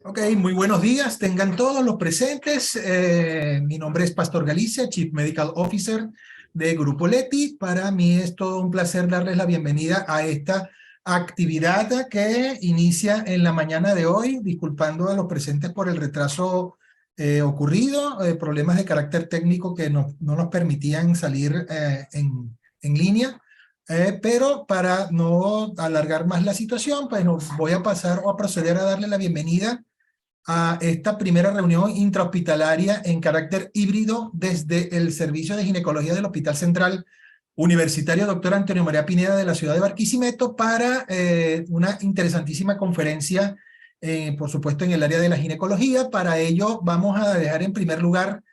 Ok, muy buenos días, tengan todos los presentes. Mi nombre es Pastor Galicia, Chief Medical Officer de Grupo Leti. Para mí es todo un placer darles la bienvenida a esta actividad que inicia en la mañana de hoy, disculpando a los presentes por el retraso ocurrido, problemas de carácter técnico que no nos permitían salir en línea. Pero para no alargar más la situación, pues voy a pasar o a proceder a darle la bienvenida a esta primera reunión intrahospitalaria en carácter híbrido desde el Servicio de Ginecología del Hospital Central Universitario Dr. Antonio María Pineda de la ciudad de Barquisimeto para una interesantísima conferencia, por supuesto en el área de la ginecología. Para ello vamos a dejar en primer lugar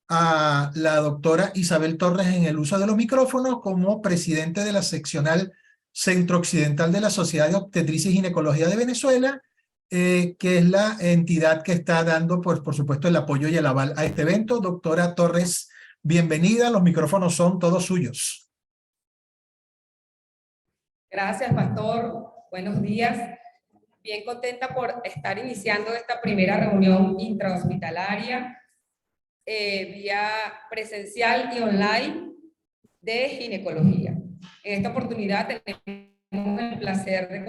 a la doctora Isabel Torres en el uso de los micrófonos como presidente de la seccional centro-occidental de la Sociedad de Obstetricia y Ginecología de Venezuela, que es la entidad que está dando, pues, por supuesto, el apoyo y el aval a este evento. Doctora Torres, bienvenida, los micrófonos son todos suyos. Gracias, Pastor. Buenos días. Bien contenta por estar iniciando esta primera reunión intrahospitalaria vía presencial y online de ginecología. En esta oportunidad tenemos el placer de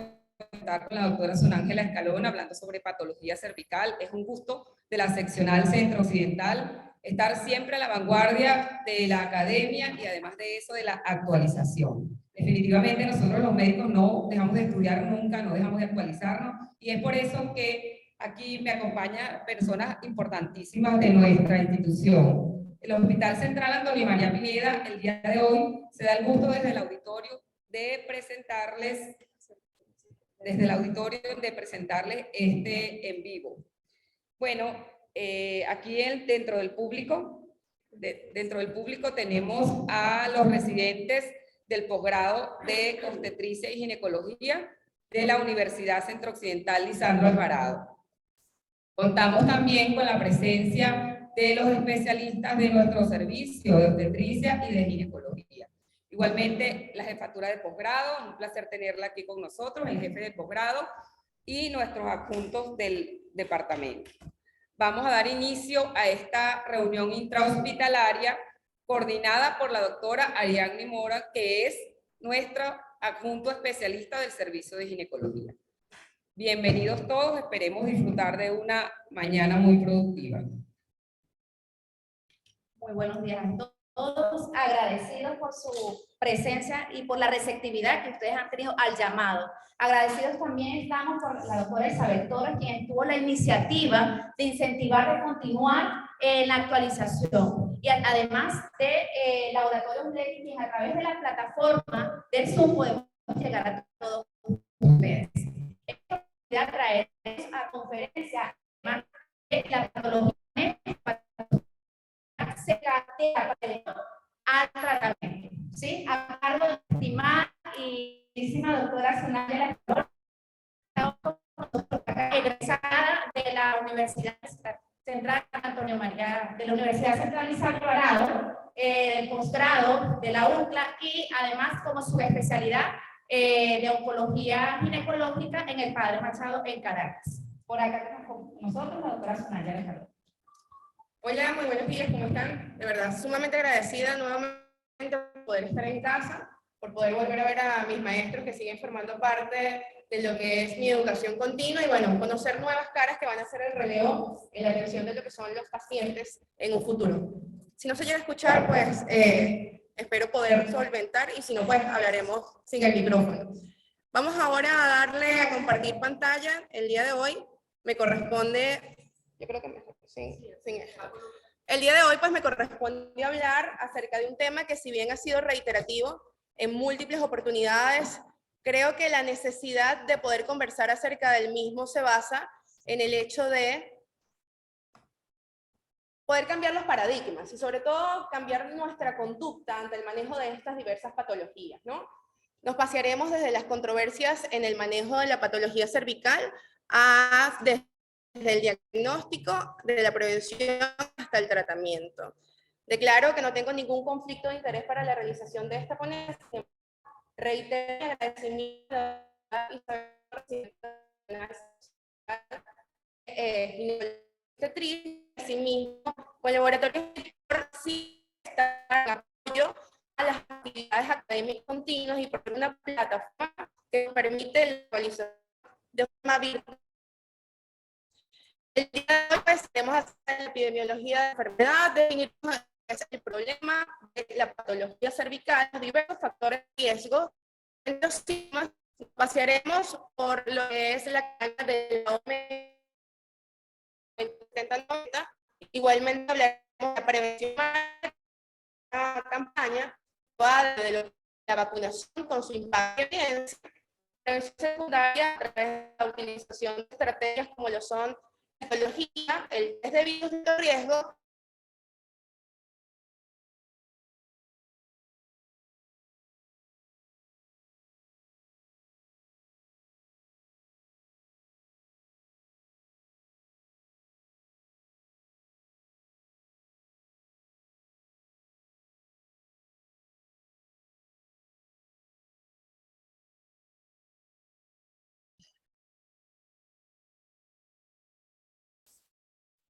contar con la doctora Sonángela Escalón hablando sobre patología cervical. Es un gusto de la seccional centro-occidental estar siempre a la vanguardia de la academia y además de eso de la actualización. Definitivamente nosotros los médicos no dejamos de estudiar nunca, no dejamos de actualizarnos y es por eso que aquí me acompañan personas importantísimas de nuestra institución. El Hospital Central Antonio María Pineda el día de hoy se da el gusto desde el auditorio de presentarles este en vivo. Bueno, aquí dentro del público tenemos a los residentes del posgrado de obstetricia y ginecología de la Universidad Centro Occidental Lisandro Alvarado. Contamos también con la presencia de los especialistas de nuestro servicio de obstetricia y de ginecología. Igualmente, la jefatura de posgrado, un placer tenerla aquí con nosotros, el jefe de posgrado y nuestros adjuntos del departamento. Vamos a dar inicio a esta reunión intrahospitalaria coordinada por la doctora Ariadne Mora, que es nuestra adjunto especialista del servicio de ginecología. Bienvenidos todos, esperemos disfrutar de una mañana muy productiva. Muy buenos días a todos, agradecidos por su presencia y por la receptividad que ustedes han tenido al llamado. Agradecidos también estamos por la doctora Isabel Torres, quien tuvo la iniciativa de incentivar de continuar en la actualización. Y además de Laboratorios Leti, quien a través de la plataforma del Zoom podemos llegar a todos ustedes. A traer a conferencia de la patología se cartea al tratamiento, ¿sí? A cargo de la estimada y queridísima doctora Sonángela Escalón, egresada de la Universidad Central Antonio María, de la Universidad Central Lisandro Alvarado, del posgrado de la UCLA y además como su especialidad de oncología ginecológica en el Padre Machado en Caracas. Por acá con nosotros la doctora Sonángela Escalón. Hola, muy buenos días, ¿cómo están? De verdad, sumamente agradecida nuevamente por poder estar en casa, por poder volver a ver a mis maestros que siguen formando parte de lo que es mi educación continua y bueno, conocer nuevas caras que van a hacer el relevo en la atención de lo que son los pacientes en un futuro. Si no se llega a escuchar, pues espero poder solventar y si no, pues hablaremos sin el micrófono. Vamos ahora a darle a compartir pantalla. El día de hoy me corresponde, yo creo que mejor sin esto. El día de hoy pues me corresponde hablar acerca de un tema que si bien ha sido reiterativo en múltiples oportunidades, creo que la necesidad de poder conversar acerca del mismo se basa en el hecho de poder cambiar los paradigmas y sobre todo cambiar nuestra conducta ante el manejo de estas diversas patologías, ¿no? Nos pasearemos desde las controversias en el manejo de la patología cervical desde el diagnóstico, desde la prevención hasta el tratamiento. Declaro que no tengo ningún conflicto de interés para la realización de esta ponencia. Reitero el agradecimiento a ginecología, asimismo, con laboratorios sí está en apoyo a las actividades académicas continuas y por una plataforma que permite la actualización de forma virtual. El día de hoy pues, queremos hacer la epidemiología de enfermedad, definir el problema de la patología cervical, diversos factores de riesgo. Entonces, pasearemos por lo que es la cadena de la OMS 70-90. Igualmente hablaremos de la prevención, una campaña de la vacunación con su impacto y evidencia, prevención secundaria a través de la utilización de estrategias como lo son la patología, el test de virus de riesgo,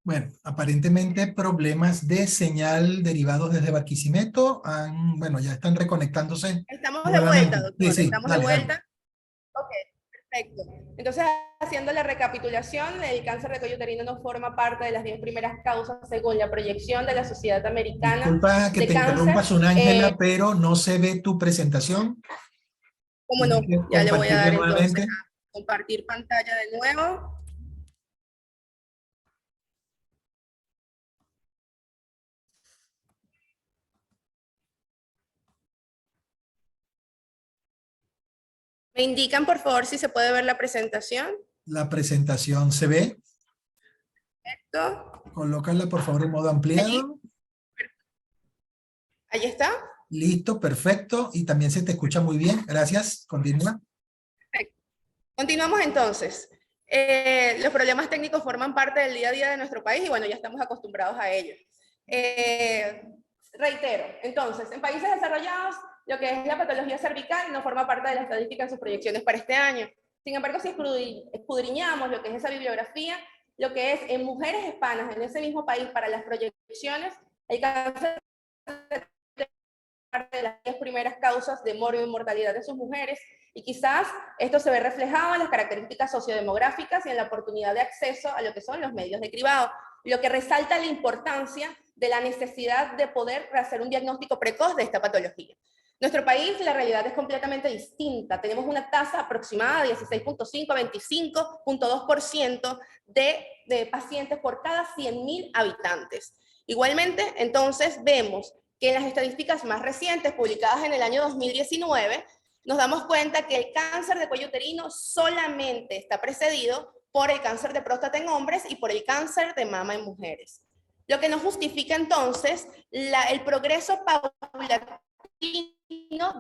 Bueno, aparentemente problemas de señal derivados desde Barquisimeto. Bueno, ya están reconectándose estamos de vuelta, nuevamente. doctor, Sí, estamos de dale, dale. vuelta. Ok, perfecto. Entonces, haciendo la recapitulación, el cáncer de cuello uterino no forma parte de las 10 primeras causas según la proyección de la Sociedad Americana Disculpa que de te Cáncer. interrumpa, Ángela, pero no se ve tu presentación. ¿Cómo no? Tienes que Ya le voy a compartirla dar entonces nuevamente. a compartir pantalla de nuevo. ¿Me indican, por favor, si se puede ver la presentación? La presentación se ve. ¿Esto? Colócala, por favor, en modo ampliado. ¿Ahí está? Listo, perfecto. Y también se te escucha muy bien. Gracias. Continúa. Perfecto. Continuamos entonces. Los problemas técnicos forman parte del día a día de nuestro país y bueno, ya estamos acostumbrados a ello. Reitero, entonces, en países desarrollados, lo que es la patología cervical no forma parte de la estadística en sus proyecciones para este año. Sin embargo, si escudriñamos lo que es esa bibliografía, lo que es en mujeres hispanas en ese mismo país para las proyecciones, el cáncer es parte de las 10 primeras causas de morbo y mortalidad de sus mujeres, y quizás esto se ve reflejado en las características sociodemográficas y en la oportunidad de acceso a lo que son los medios de cribado, lo que resalta la importancia de la necesidad de poder hacer un diagnóstico precoz de esta patología. En nuestro país la realidad es completamente distinta. Tenemos una tasa aproximada de 16.5 a 25.2% de pacientes por cada 100.000 habitantes. Igualmente, entonces, vemos que en las estadísticas más recientes, publicadas en el año 2019, nos damos cuenta que el cáncer de cuello uterino solamente está precedido por el cáncer de próstata en hombres y por el cáncer de mama en mujeres. Lo que nos justifica entonces el progreso paulatino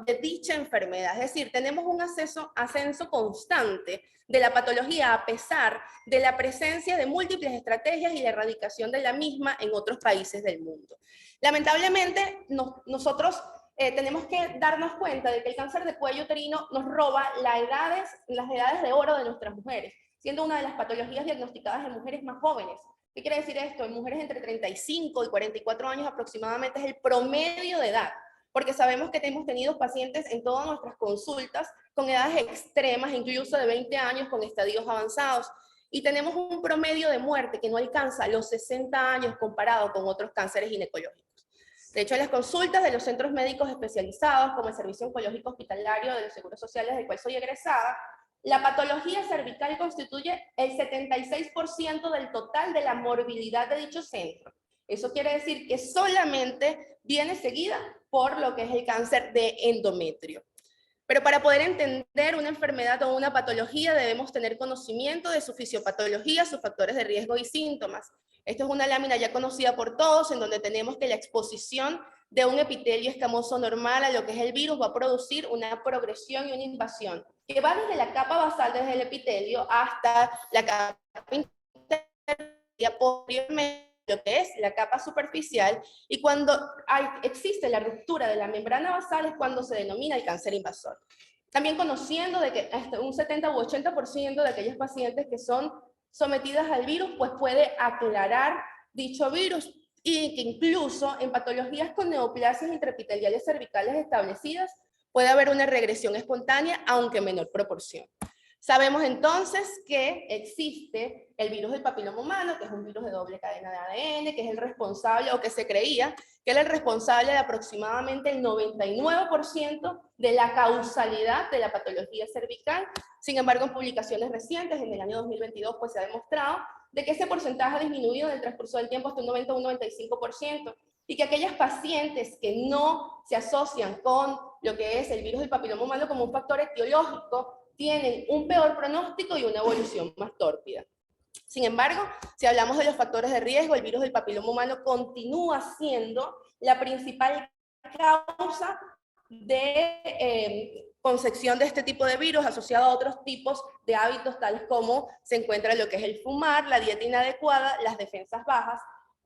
de dicha enfermedad. Es decir, tenemos un ascenso constante de la patología a pesar de la presencia de múltiples estrategias y la erradicación de la misma en otros países del mundo. Lamentablemente, nosotros tenemos que darnos cuenta de que el cáncer de cuello uterino nos roba las edades de oro de nuestras mujeres, siendo una de las patologías diagnosticadas en mujeres más jóvenes. ¿Qué quiere decir esto? En mujeres entre 35 y 44 años aproximadamente es el promedio de edad, porque sabemos que hemos tenido pacientes en todas nuestras consultas con edades extremas, incluso de 20 años con estadios avanzados, y tenemos un promedio de muerte que no alcanza los 60 años comparado con otros cánceres ginecológicos. De hecho, en las consultas de los centros médicos especializados, como el Servicio Oncológico Hospitalario de los Seguros Sociales, del cual soy egresada, la patología cervical constituye el 76% del total de la morbilidad de dicho centro. Eso quiere decir que solamente viene seguida por lo que es el cáncer de endometrio. Pero para poder entender una enfermedad o una patología debemos tener conocimiento de su fisiopatología, sus factores de riesgo y síntomas. Esto es una lámina ya conocida por todos, en donde tenemos que la exposición de un epitelio escamoso normal a lo que es el virus va a producir una progresión y una invasión, que va desde la capa basal, desde el epitelio, hasta la capa intermedia, posteriormente lo que es la capa superficial, y cuando existe la ruptura de la membrana basal es cuando se denomina el cáncer invasor. También conociendo de que hasta un 70 u 80% de aquellos pacientes que son sometidas al virus, pues puede aclarar dicho virus, y que incluso en patologías con neoplasias intraepiteliales cervicales establecidas puede haber una regresión espontánea, aunque en menor proporción. Sabemos entonces que existe el virus del papiloma humano, que es un virus de doble cadena de ADN, que es el responsable, o que se creía que era el responsable de aproximadamente el 99% de la causalidad de la patología cervical. Sin embargo, en publicaciones recientes, en el año 2022, pues se ha demostrado de que ese porcentaje ha disminuido en el transcurso del tiempo hasta un 90 o un 95%, y que aquellas pacientes que no se asocian con lo que es el virus del papiloma humano como un factor etiológico, tienen un peor pronóstico y una evolución más tórpida. Sin embargo, si hablamos de los factores de riesgo, el virus del papiloma humano continúa siendo la principal causa de concepción de este tipo de virus asociado a otros tipos de hábitos tales como se encuentra lo que es el fumar, la dieta inadecuada, las defensas bajas,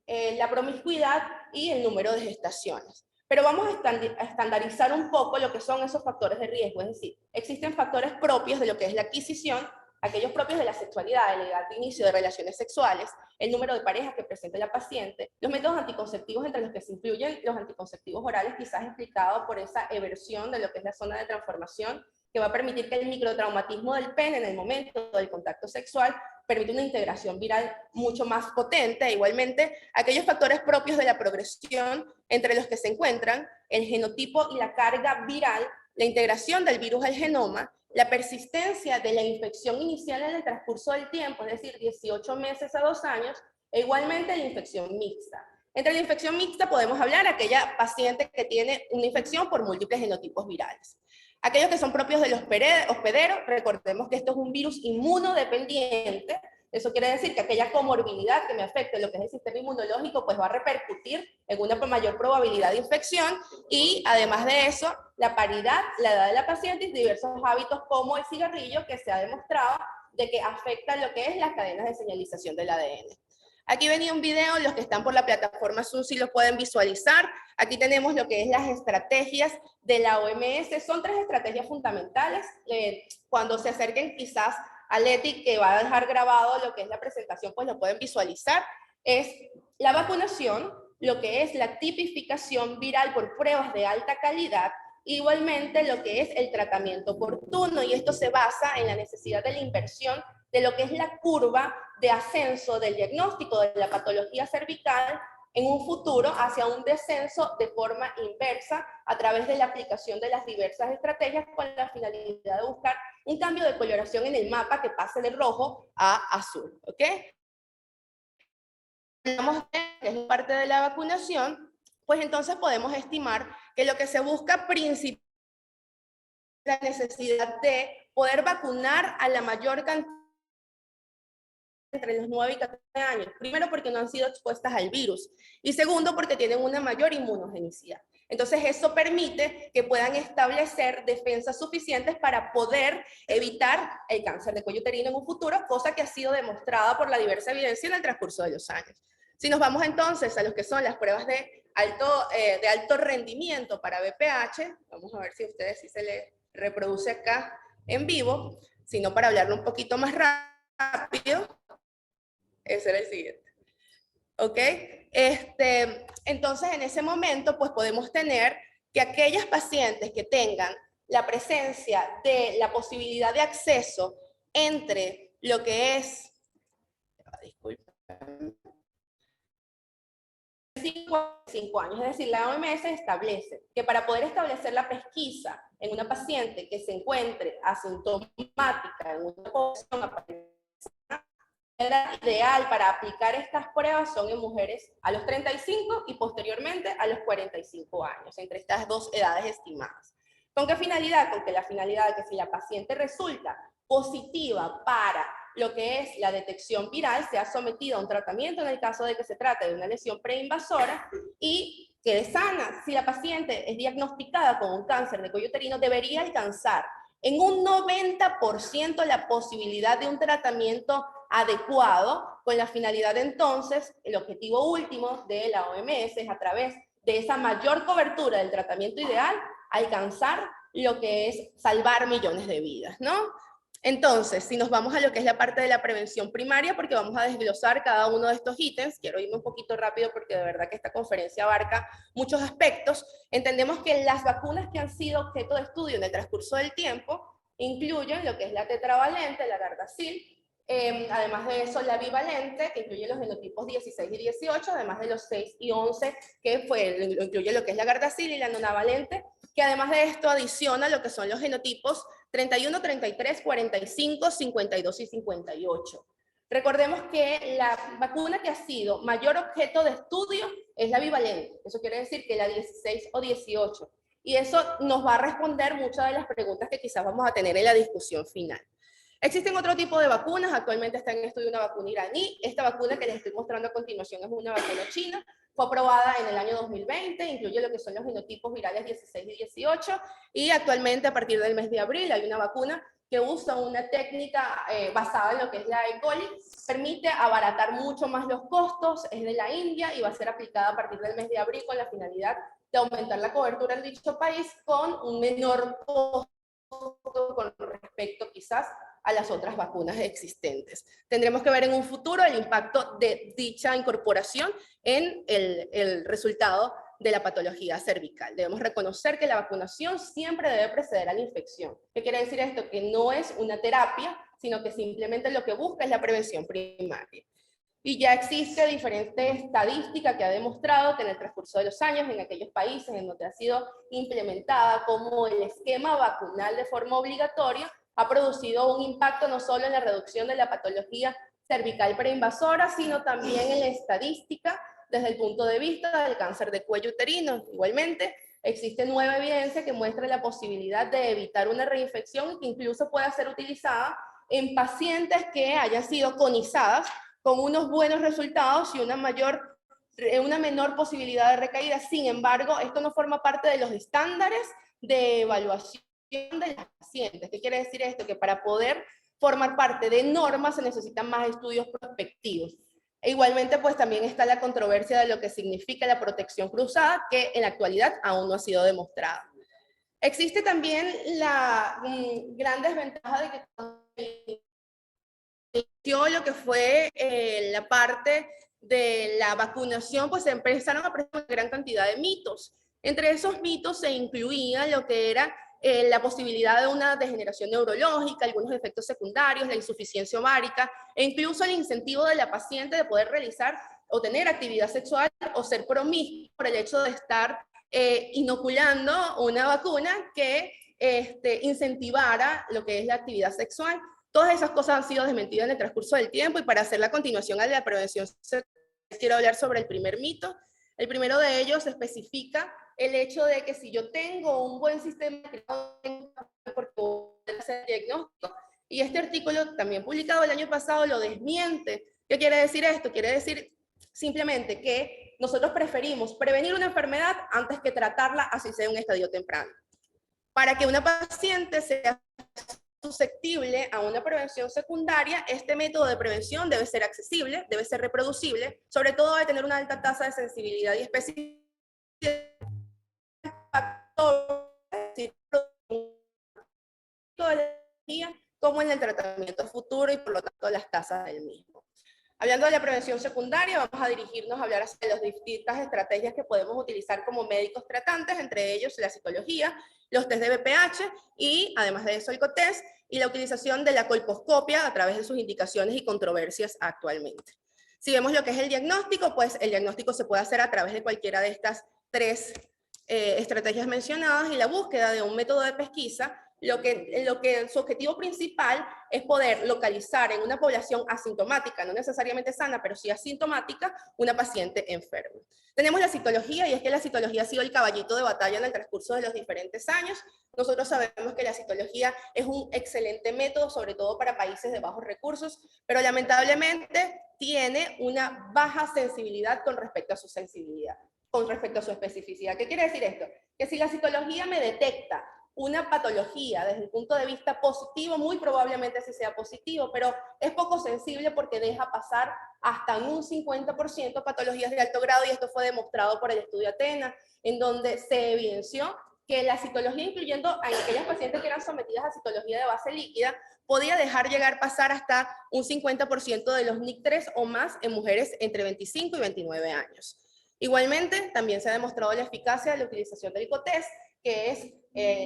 la promiscuidad y el número de gestaciones. Pero vamos a estandarizar un poco lo que son esos factores de riesgo, es decir, existen factores propios de lo que es la adquisición, aquellos propios de la sexualidad, de la edad de inicio de relaciones sexuales, el número de parejas que presenta la paciente, los métodos anticonceptivos entre los que se incluyen los anticonceptivos orales, quizás explicado por esa eversión de lo que es la zona de transformación, que va a permitir que el microtraumatismo del pene en el momento del contacto sexual permite una integración viral mucho más potente. Igualmente, aquellos factores propios de la progresión entre los que se encuentran el genotipo y la carga viral, la integración del virus al genoma, la persistencia de la infección inicial en el transcurso del tiempo, es decir, 18 meses a 2 años, e igualmente la infección mixta. Entre la infección mixta podemos hablar de aquella paciente que tiene una infección por múltiples genotipos virales. Aquellos que son propios de los hospederos, recordemos que esto es un virus inmunodependiente. Eso quiere decir que aquella comorbilidad que me afecte lo que es el sistema inmunológico, pues va a repercutir en una mayor probabilidad de infección, y además de eso, la paridad, la edad de la paciente y diversos hábitos como el cigarrillo, que se ha demostrado de que afecta lo que es las cadenas de señalización del ADN. Aquí venía un video, los que están por la plataforma Zoom sí lo pueden visualizar. Aquí tenemos lo que es las estrategias de la OMS. Son 3 estrategias fundamentales. Cuando se acerquen quizás a Leti, que va a dejar grabado lo que es la presentación, pues lo pueden visualizar. Es la vacunación, lo que es la tipificación viral por pruebas de alta calidad, igualmente lo que es el tratamiento oportuno, y esto se basa en la necesidad de la inversión de lo que es la curva de ascenso del diagnóstico de la patología cervical en un futuro hacia un descenso de forma inversa a través de la aplicación de las diversas estrategias con la finalidad de buscar un cambio de coloración en el mapa que pase de rojo a azul, ¿ok? Hablamos de que es parte de la vacunación, pues entonces podemos estimar que lo que se busca principalmente es la necesidad de poder vacunar a la mayor cantidad entre los 9 y 14 años. Primero, porque no han sido expuestas al virus, y segundo, porque tienen una mayor inmunogenicidad. Entonces, eso permite que puedan establecer defensas suficientes para poder evitar el cáncer de cuello uterino en un futuro, cosa que ha sido demostrada por la diversa evidencia en el transcurso de los años. Si nos vamos entonces a lo que son las pruebas de alto rendimiento para BPH, vamos a ver si a ustedes sí se les reproduce acá en vivo, sino para hablarlo un poquito más rápido. Ese era el siguiente. ¿Ok? Entonces, en ese momento, pues podemos tener que aquellas pacientes que tengan la presencia de la posibilidad de acceso entre lo que es, disculpen, 5 años, es decir, la OMS establece que para poder establecer la pesquisa en una paciente que se encuentre asintomática en una población la ideal para aplicar estas pruebas son en mujeres a los 35 y posteriormente a los 45 años, entre estas 2 edades estimadas. ¿Con qué finalidad? Con que la finalidad de que si la paciente resulta positiva para lo que es la detección viral, sea sometida a un tratamiento en el caso de que se trate de una lesión preinvasora y quede sana. Si la paciente es diagnosticada con un cáncer de cuello uterino, debería alcanzar en un 90% la posibilidad de un tratamiento adecuado, con la finalidad entonces, el objetivo último de la OMS es a través de esa mayor cobertura del tratamiento ideal, alcanzar lo que es salvar millones de vidas, ¿no? Entonces, si nos vamos a lo que es la parte de la prevención primaria, porque vamos a desglosar cada uno de estos ítems, quiero irme un poquito rápido porque de verdad que esta conferencia abarca muchos aspectos, entendemos que las vacunas que han sido objeto de estudio en el transcurso del tiempo incluyen lo que es la tetravalente, la Gardasil, además de eso la bivalente, que incluye los genotipos 16 y 18, además de los 6 y 11, que incluye lo que es la Gardasil, y la nonavalente, que además de esto adiciona lo que son los genotipos 31, 33, 45, 52 y 58. Recordemos que la vacuna que ha sido mayor objeto de estudio es la bivalente. Eso quiere decir que la 16 o 18. Y eso nos va a responder muchas de las preguntas que quizás vamos a tener en la discusión final. Existen otro tipo de vacunas. Actualmente está en estudio una vacuna iraní. Esta vacuna que les estoy mostrando a continuación es una vacuna china. Fue aprobada en el año 2020, incluye lo que son los genotipos virales 16 y 18, y actualmente a partir del mes de abril hay una vacuna que usa una técnica basada en lo que es la E. coli, permite abaratar mucho más los costos, es de la India y va a ser aplicada a partir del mes de abril con la finalidad de aumentar la cobertura en dicho país con un menor costo con respecto quizás a las otras vacunas existentes. Tendremos que ver en un futuro el impacto de dicha incorporación en el resultado de la patología cervical. Debemos reconocer que la vacunación siempre debe preceder a la infección. ¿Qué quiere decir esto? Que no es una terapia, sino que simplemente lo que busca es la prevención primaria. Y ya existe diferente estadística que ha demostrado que en el transcurso de los años, en aquellos países en donde ha sido implementada como el esquema vacunal de forma obligatoria, ha producido un impacto no solo en la reducción de la patología cervical preinvasora, sino también en la estadística desde el punto de vista del cáncer de cuello uterino. Igualmente, existe nueva evidencia que muestra la posibilidad de evitar una reinfección y que incluso pueda ser utilizada en pacientes que hayan sido conizadas con unos buenos resultados y una menor posibilidad de recaída. Sin embargo, esto no forma parte de los estándares de evaluación de los pacientes. ¿Qué quiere decir esto? Que para poder formar parte de normas se necesitan más estudios prospectivos. E igualmente, pues también está la controversia de lo que significa la protección cruzada, que en la actualidad aún no ha sido demostrada. Existe también la gran desventaja de que lo que fue la parte de la vacunación, pues se empezaron a presentar una gran cantidad de mitos. Entre esos mitos se incluía lo que era la posibilidad de una degeneración neurológica, algunos efectos secundarios, la insuficiencia ovárica, e incluso el incentivo de la paciente de poder realizar o tener actividad sexual o ser promiscuo por el hecho de estar inoculando una vacuna que incentivara lo que es la actividad sexual. Todas esas cosas han sido desmentidas en el transcurso del tiempo, y para hacer la continuación a la prevención quiero hablar sobre el primer mito. El primero de ellos especifica el hecho de que si yo tengo un buen sistema porque puedo hacer diagnóstico, y este artículo también publicado el año pasado lo desmiente. ¿Qué quiere decir esto? Quiere decir simplemente que nosotros preferimos prevenir una enfermedad antes que tratarla, así sea en un estadio temprano. Para que una paciente sea susceptible a una prevención secundaria, este método de prevención debe ser accesible, debe ser reproducible, sobre todo debe tener una alta tasa de sensibilidad y especificidad como en el tratamiento futuro y por lo tanto las tasas del mismo. Hablando de la prevención secundaria, vamos a dirigirnos a hablar de las distintas estrategias que podemos utilizar como médicos tratantes, entre ellos la citología, los test de BPH y además de eso el COTES, y la utilización de la colposcopia a través de sus indicaciones y controversias actualmente. Si vemos lo que es el diagnóstico, pues el diagnóstico se puede hacer a través de cualquiera de estas tres estrategias mencionadas, y la búsqueda de un método de pesquisa, lo que su objetivo principal es poder localizar en una población asintomática, no necesariamente sana, pero sí asintomática, una paciente enferma. Tenemos la citología, y es que la citología ha sido el caballito de batalla en el transcurso de los diferentes años. Nosotros sabemos que la citología es un excelente método, sobre todo para países de bajos recursos, pero lamentablemente tiene una baja sensibilidad con respecto a su sensibilidad, con respecto a su especificidad. ¿Qué quiere decir esto? Que si la citología me detecta una patología desde el punto de vista positivo, muy probablemente sí sea positivo, pero es poco sensible porque deja pasar hasta en un 50% patologías de alto grado, y esto fue demostrado por el estudio Athena, en donde se evidenció que la citología, incluyendo a aquellas pacientes que eran sometidas a citología de base líquida, podía pasar hasta un 50% de los NIC3 o más en mujeres entre 25 y 29 años. Igualmente, también se ha demostrado la eficacia de la utilización del ICOTEST, que es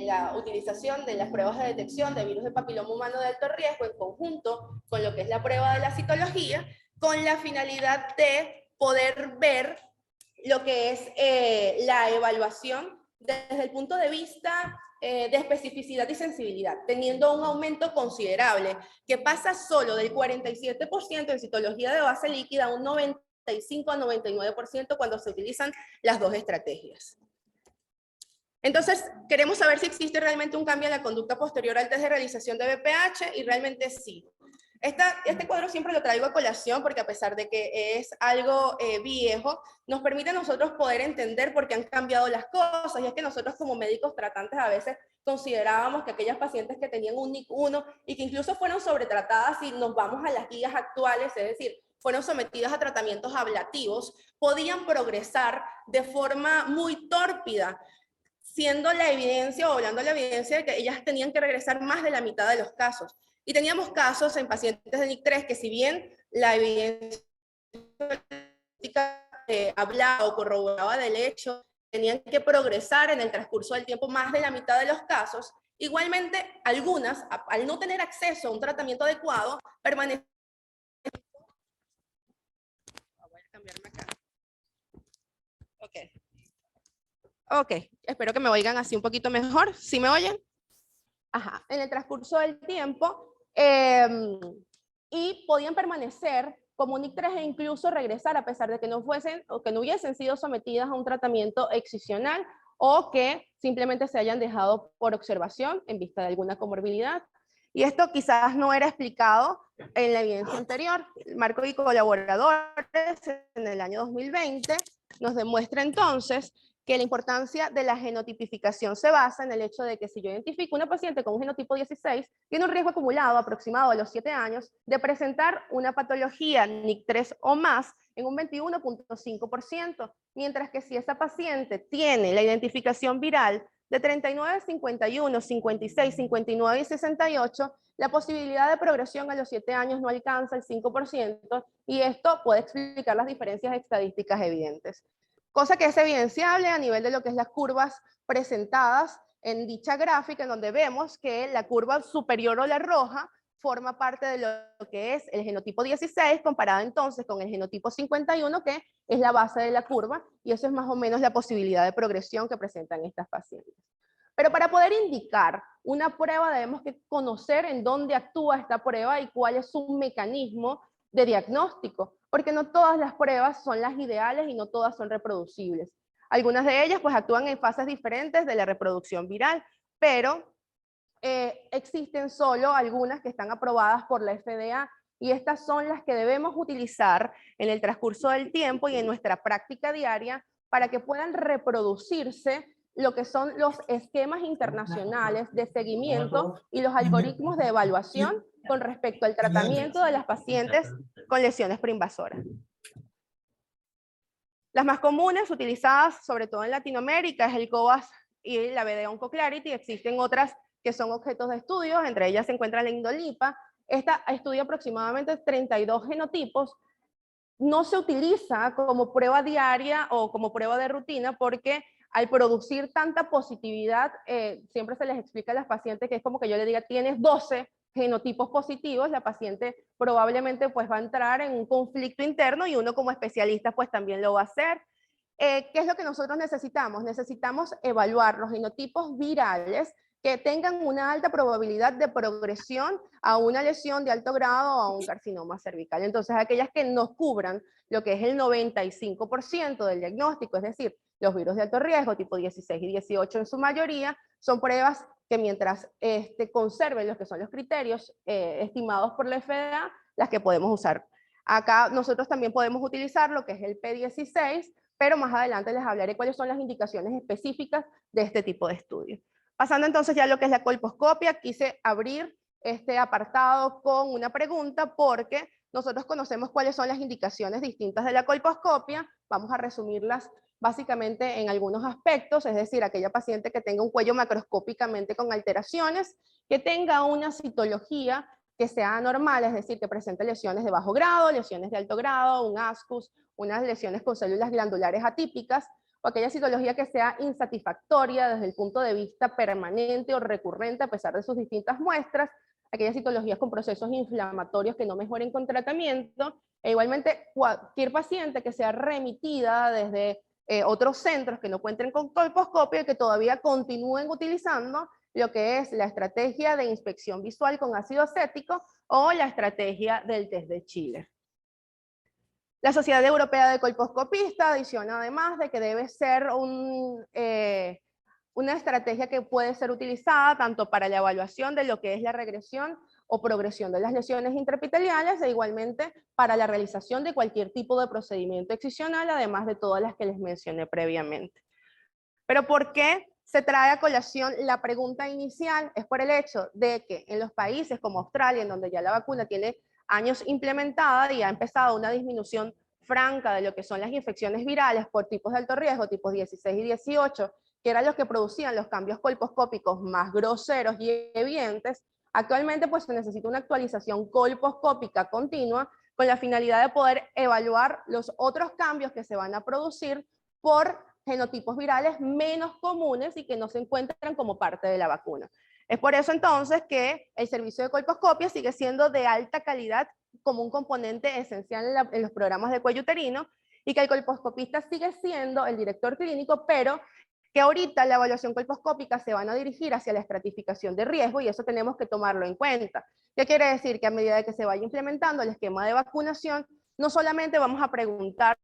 la utilización de las pruebas de detección de virus de papiloma humano de alto riesgo en conjunto con lo que es la prueba de la citología, con la finalidad de poder ver lo que es la evaluación desde el punto de vista de especificidad y sensibilidad, teniendo un aumento considerable, que pasa solo del 47% en citología de base líquida a un 95 a 99% cuando se utilizan las dos estrategias. Entonces, queremos saber si existe realmente un cambio en la conducta posterior al test de realización de BPH, y realmente sí. Este cuadro siempre lo traigo a colación porque a pesar de que es algo viejo, nos permite a nosotros poder entender por qué han cambiado las cosas. Y es que nosotros como médicos tratantes a veces considerábamos que aquellas pacientes que tenían un NIC1 y que incluso fueron sobretratadas, si nos vamos a las guías actuales, es decir, fueron sometidas a tratamientos ablativos, podían progresar de forma muy tórpida, siendo la evidencia o hablando de la evidencia de que ellas tenían que regresar más de la mitad de los casos. Y teníamos casos en pacientes de NIC3 que si bien la evidencia hablaba o corroboraba del hecho, tenían que progresar en el transcurso del tiempo más de la mitad de los casos, igualmente algunas, al no tener acceso a un tratamiento adecuado, permanecen... Voy a cambiarme acá. Ok, espero que me oigan así un poquito mejor. ¿Sí me oyen? Ajá, en el transcurso del tiempo, y podían permanecer como NIC3 e incluso regresar a pesar de que no fuesen o que no hubiesen sido sometidas a un tratamiento excisional o que simplemente se hayan dejado por observación en vista de alguna comorbilidad. Y esto quizás no era explicado en la evidencia anterior. Marco y colaboradores en el año 2020 nos demuestra entonces que la importancia de la genotipificación se basa en el hecho de que si yo identifico una paciente con un genotipo 16, tiene un riesgo acumulado aproximado a los 7 años de presentar una patología NIC3 o más en un 21.5%, mientras que si esa paciente tiene la identificación viral de 39, 51, 56, 59 y 68, la posibilidad de progresión a los 7 años no alcanza el 5%, y esto puede explicar las diferencias estadísticas evidentes. Cosa que es evidenciable a nivel de lo que es las curvas presentadas en dicha gráfica, en donde vemos que la curva superior o la roja forma parte de lo que es el genotipo 16, comparado entonces con el genotipo 51, que es la base de la curva, y eso es más o menos la posibilidad de progresión que presentan estas pacientes. Pero para poder indicar una prueba debemos que conocer en dónde actúa esta prueba y cuál es su mecanismo de diagnóstico, porque no todas las pruebas son las ideales y no todas son reproducibles. Algunas de ellas pues actúan en fases diferentes de la reproducción viral, pero existen solo algunas que están aprobadas por la FDA, y estas son las que debemos utilizar en el transcurso del tiempo y en nuestra práctica diaria para que puedan reproducirse lo que son los esquemas internacionales de seguimiento y los algoritmos de evaluación con respecto al tratamiento de las pacientes con lesiones preinvasoras. Las más comunes utilizadas, sobre todo en Latinoamérica, es el COBAS y la BD OncoClarity. Existen otras que son objetos de estudio, entre ellas se encuentra la indolipa. Esta estudia aproximadamente 32 genotipos. No se utiliza como prueba diaria o como prueba de rutina porque al producir tanta positividad, siempre se les explica a las pacientes que es como que yo le diga, tienes 12 genotipos positivos, la paciente probablemente pues va a entrar en un conflicto interno y uno como especialista pues también lo va a hacer. ¿Qué es lo que nosotros necesitamos? Necesitamos evaluar los genotipos virales que tengan una alta probabilidad de progresión a una lesión de alto grado o a un carcinoma cervical. Entonces, aquellas que nos cubran lo que es el 95% del diagnóstico, es decir, los virus de alto riesgo, tipo 16 y 18 en su mayoría, son pruebas que mientras conserven los que son los criterios estimados por la FDA, las que podemos usar. Acá nosotros también podemos utilizar lo que es el P16, pero más adelante les hablaré cuáles son las indicaciones específicas de este tipo de estudios. Pasando entonces ya a lo que es la colposcopia, quise abrir este apartado con una pregunta porque nosotros conocemos cuáles son las indicaciones distintas de la colposcopia. Vamos a resumirlas básicamente en algunos aspectos, es decir, aquella paciente que tenga un cuello macroscópicamente con alteraciones, que tenga una citología que sea anormal, es decir, que presente lesiones de bajo grado, lesiones de alto grado, un ascus, unas lesiones con células glandulares atípicas, o aquella citología que sea insatisfactoria desde el punto de vista permanente o recurrente a pesar de sus distintas muestras, aquellas citologías con procesos inflamatorios que no mejoren con tratamiento, e igualmente cualquier paciente que sea remitida desde otros centros que no cuenten con colposcopio y que todavía continúen utilizando lo que es la estrategia de inspección visual con ácido acético o la estrategia del test de Schiller. La Sociedad Europea de Colposcopista adiciona además de que debe ser una estrategia que puede ser utilizada tanto para la evaluación de lo que es la regresión o progresión de las lesiones intraepiteliales e igualmente para la realización de cualquier tipo de procedimiento excisional, además de todas las que les mencioné previamente. Pero ¿por qué se trae a colación la pregunta inicial? Es por el hecho de que en los países como Australia, en donde ya la vacuna tiene años implementada y ha empezado una disminución franca de lo que son las infecciones virales por tipos de alto riesgo, tipos 16 y 18, que eran los que producían los cambios colposcópicos más groseros y evidentes, actualmente pues se necesita una actualización colposcópica continua con la finalidad de poder evaluar los otros cambios que se van a producir por genotipos virales menos comunes y que no se encuentran como parte de la vacuna. Es por eso entonces que el servicio de colposcopia sigue siendo de alta calidad como un componente esencial en los programas de cuello uterino y que el colposcopista sigue siendo el director clínico, pero que ahorita la evaluación colposcópica se van a dirigir hacia la estratificación de riesgo y eso tenemos que tomarlo en cuenta. ¿Qué quiere decir? Que a medida que se vaya implementando el esquema de vacunación, no solamente vamos a preguntar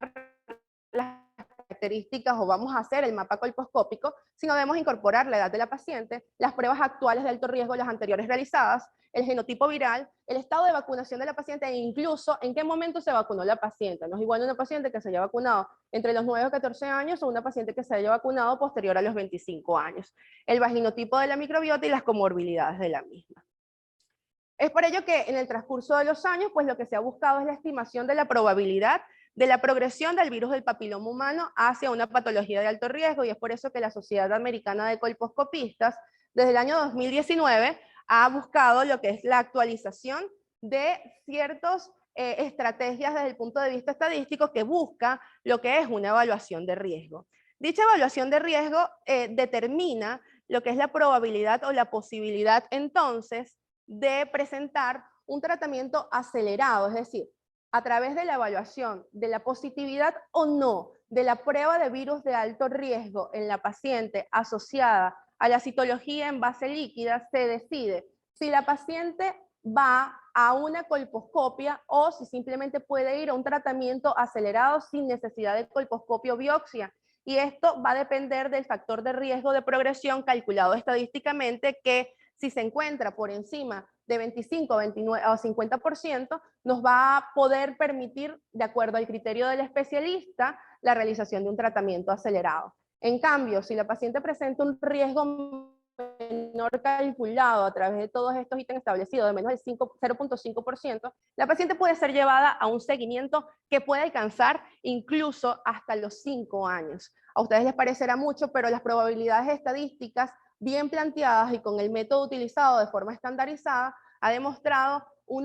las características o vamos a hacer el mapa colposcópico, sino debemos incorporar la edad de la paciente, las pruebas actuales de alto riesgo, las anteriores realizadas, el genotipo viral, el estado de vacunación de la paciente e incluso en qué momento se vacunó la paciente. No es igual una paciente que se haya vacunado entre los 9 o 14 años o una paciente que se haya vacunado posterior a los 25 años. El vaginotipo de la microbiota y las comorbilidades de la misma. Es por ello que en el transcurso de los años, pues lo que se ha buscado es la estimación de la probabilidad de la progresión del virus del papiloma humano hacia una patología de alto riesgo, y es por eso que la Sociedad Americana de Colposcopistas, desde el año 2019, ha buscado lo que es la actualización de ciertas estrategias desde el punto de vista estadístico que busca lo que es una evaluación de riesgo. Dicha evaluación de riesgo determina lo que es la probabilidad o la posibilidad entonces de presentar un tratamiento acelerado, es decir, a través de la evaluación de la positividad o no de la prueba de virus de alto riesgo en la paciente asociada a la citología en base líquida, se decide si la paciente va a una colposcopia o si simplemente puede ir a un tratamiento acelerado sin necesidad de colposcopio o biopsia. Y esto va a depender del factor de riesgo de progresión calculado estadísticamente, que si se encuentra por encima de 25, 29 o 50%, nos va a poder permitir, de acuerdo al criterio del especialista, la realización de un tratamiento acelerado. En cambio, si la paciente presenta un riesgo menor calculado a través de todos estos ítems establecidos de menos del 0.5%, la paciente puede ser llevada a un seguimiento que puede alcanzar incluso hasta los 5 años. A ustedes les parecerá mucho, pero las probabilidades estadísticas bien planteadas y con el método utilizado de forma estandarizada, ha demostrado un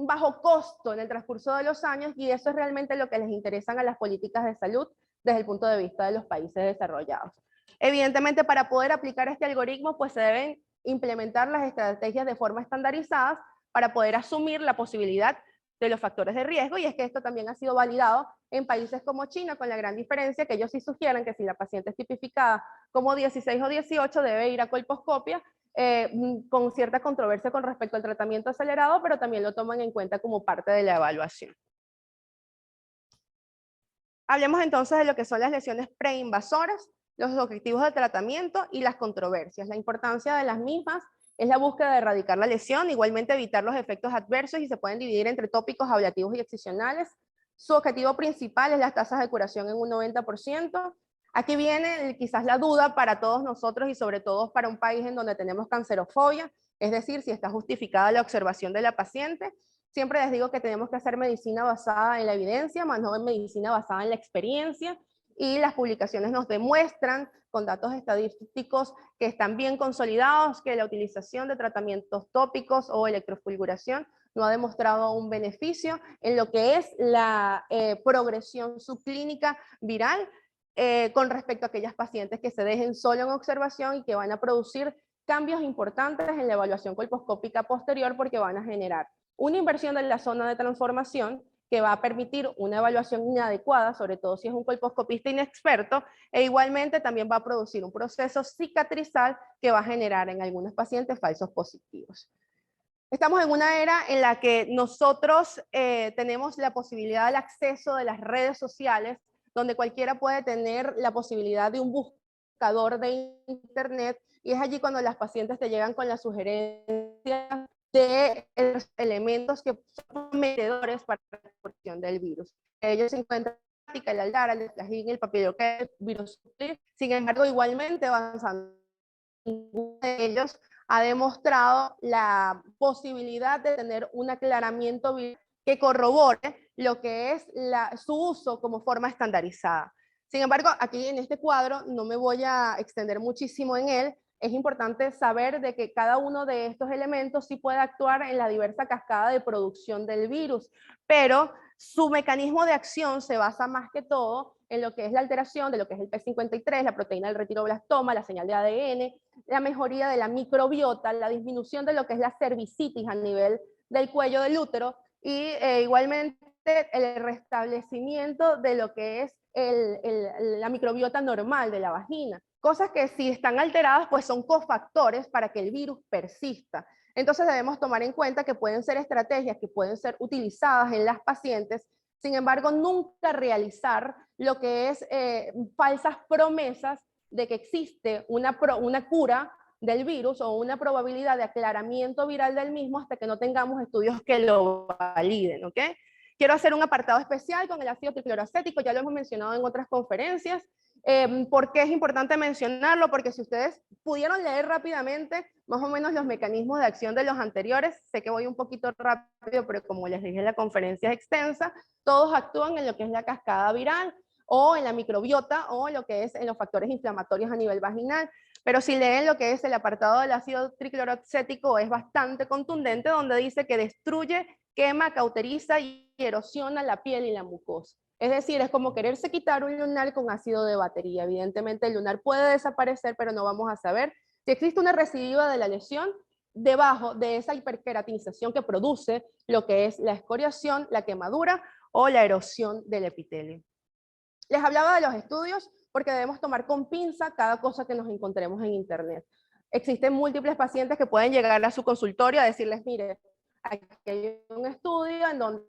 bajo costo en el transcurso de los años, y eso es realmente lo que les interesa a las políticas de salud desde el punto de vista de los países desarrollados. Evidentemente, para poder aplicar este algoritmo, pues se deben implementar las estrategias de forma estandarizada para poder asumir la posibilidad de los factores de riesgo, y es que esto también ha sido validado en países como China, con la gran diferencia que ellos sí sugieren que si la paciente es tipificada como 16 o 18 debe ir a colposcopia, con cierta controversia con respecto al tratamiento acelerado, pero también lo toman en cuenta como parte de la evaluación. Hablemos entonces de lo que son las lesiones preinvasoras, los objetivos de tratamiento y las controversias. La importancia de las mismas es la búsqueda de erradicar la lesión, igualmente evitar los efectos adversos, y se pueden dividir entre tópicos, ablativos y excisionales. Su objetivo principal es las tasas de curación en un 90%. Aquí viene quizás la duda para todos nosotros y sobre todo para un país en donde tenemos cancerofobia, es decir, si está justificada la observación de la paciente. Siempre les digo que tenemos que hacer medicina basada en la evidencia, más no en medicina basada en la experiencia, y las publicaciones nos demuestran con datos estadísticos que están bien consolidados que la utilización de tratamientos tópicos o electrofulguración no ha demostrado un beneficio en lo que es la progresión subclínica viral con respecto a aquellas pacientes que se dejen solo en observación y que van a producir cambios importantes en la evaluación colposcópica posterior porque van a generar una inversión de la zona de transformación que va a permitir una evaluación inadecuada, sobre todo si es un colposcopista inexperto, e igualmente también va a producir un proceso cicatrizal que va a generar en algunos pacientes falsos positivos. Estamos en una era en la que nosotros tenemos la posibilidad del acceso de las redes sociales, donde cualquiera puede tener la posibilidad de un buscador de internet, y es allí cuando las pacientes te llegan con las sugerencias de los elementos que son prometedores para la exposición del virus. Ellos se encuentran el aldara, el flagin, el papiloca, el virus. Sin embargo, igualmente avanzando, ninguno de ellos ha demostrado la posibilidad de tener un aclaramiento viral que corrobore lo que es su uso como forma estandarizada. Sin embargo, aquí en este cuadro no me voy a extender muchísimo en él. Es importante saber de que cada uno de estos elementos sí puede actuar en la diversa cascada de producción del virus, pero su mecanismo de acción se basa más que todo en lo que es la alteración de lo que es el P53, la proteína del retiroblastoma, la señal de ADN, la mejoría de la microbiota, la disminución de lo que es la cervicitis a nivel del cuello del útero y igualmente el restablecimiento de lo que es la microbiota normal de la vagina. Cosas que si están alteradas pues son cofactores para que el virus persista. Entonces debemos tomar en cuenta que pueden ser estrategias que pueden ser utilizadas en las pacientes, sin embargo nunca realizar lo que es falsas promesas de que existe una cura del virus o una probabilidad de aclaramiento viral del mismo hasta que no tengamos estudios que lo validen, ¿ok? Quiero hacer un apartado especial con el ácido tricloroacético, ya lo hemos mencionado en otras conferencias. ¿Por qué es importante mencionarlo? Porque si ustedes pudieron leer rápidamente más o menos los mecanismos de acción de los anteriores, sé que voy un poquito rápido, pero como les dije, la conferencia es extensa, todos actúan en lo que es la cascada viral, o en la microbiota, o en lo que es en los factores inflamatorios a nivel vaginal. Pero si leen lo que es el apartado del ácido tricloroacético, es bastante contundente, donde dice que destruye, quema, cauteriza y erosiona la piel y la mucosa. Es decir, es como quererse quitar un lunar con ácido de batería. Evidentemente el lunar puede desaparecer, pero no vamos a saber si existe una recidiva de la lesión debajo de esa hiperqueratinización que produce lo que es la escoriación, la quemadura o la erosión del epitelio. Les hablaba de los estudios porque debemos tomar con pinza cada cosa que nos encontremos en internet. Existen múltiples pacientes que pueden llegar a su consultorio a decirles, mire, aquí hay un estudio en donde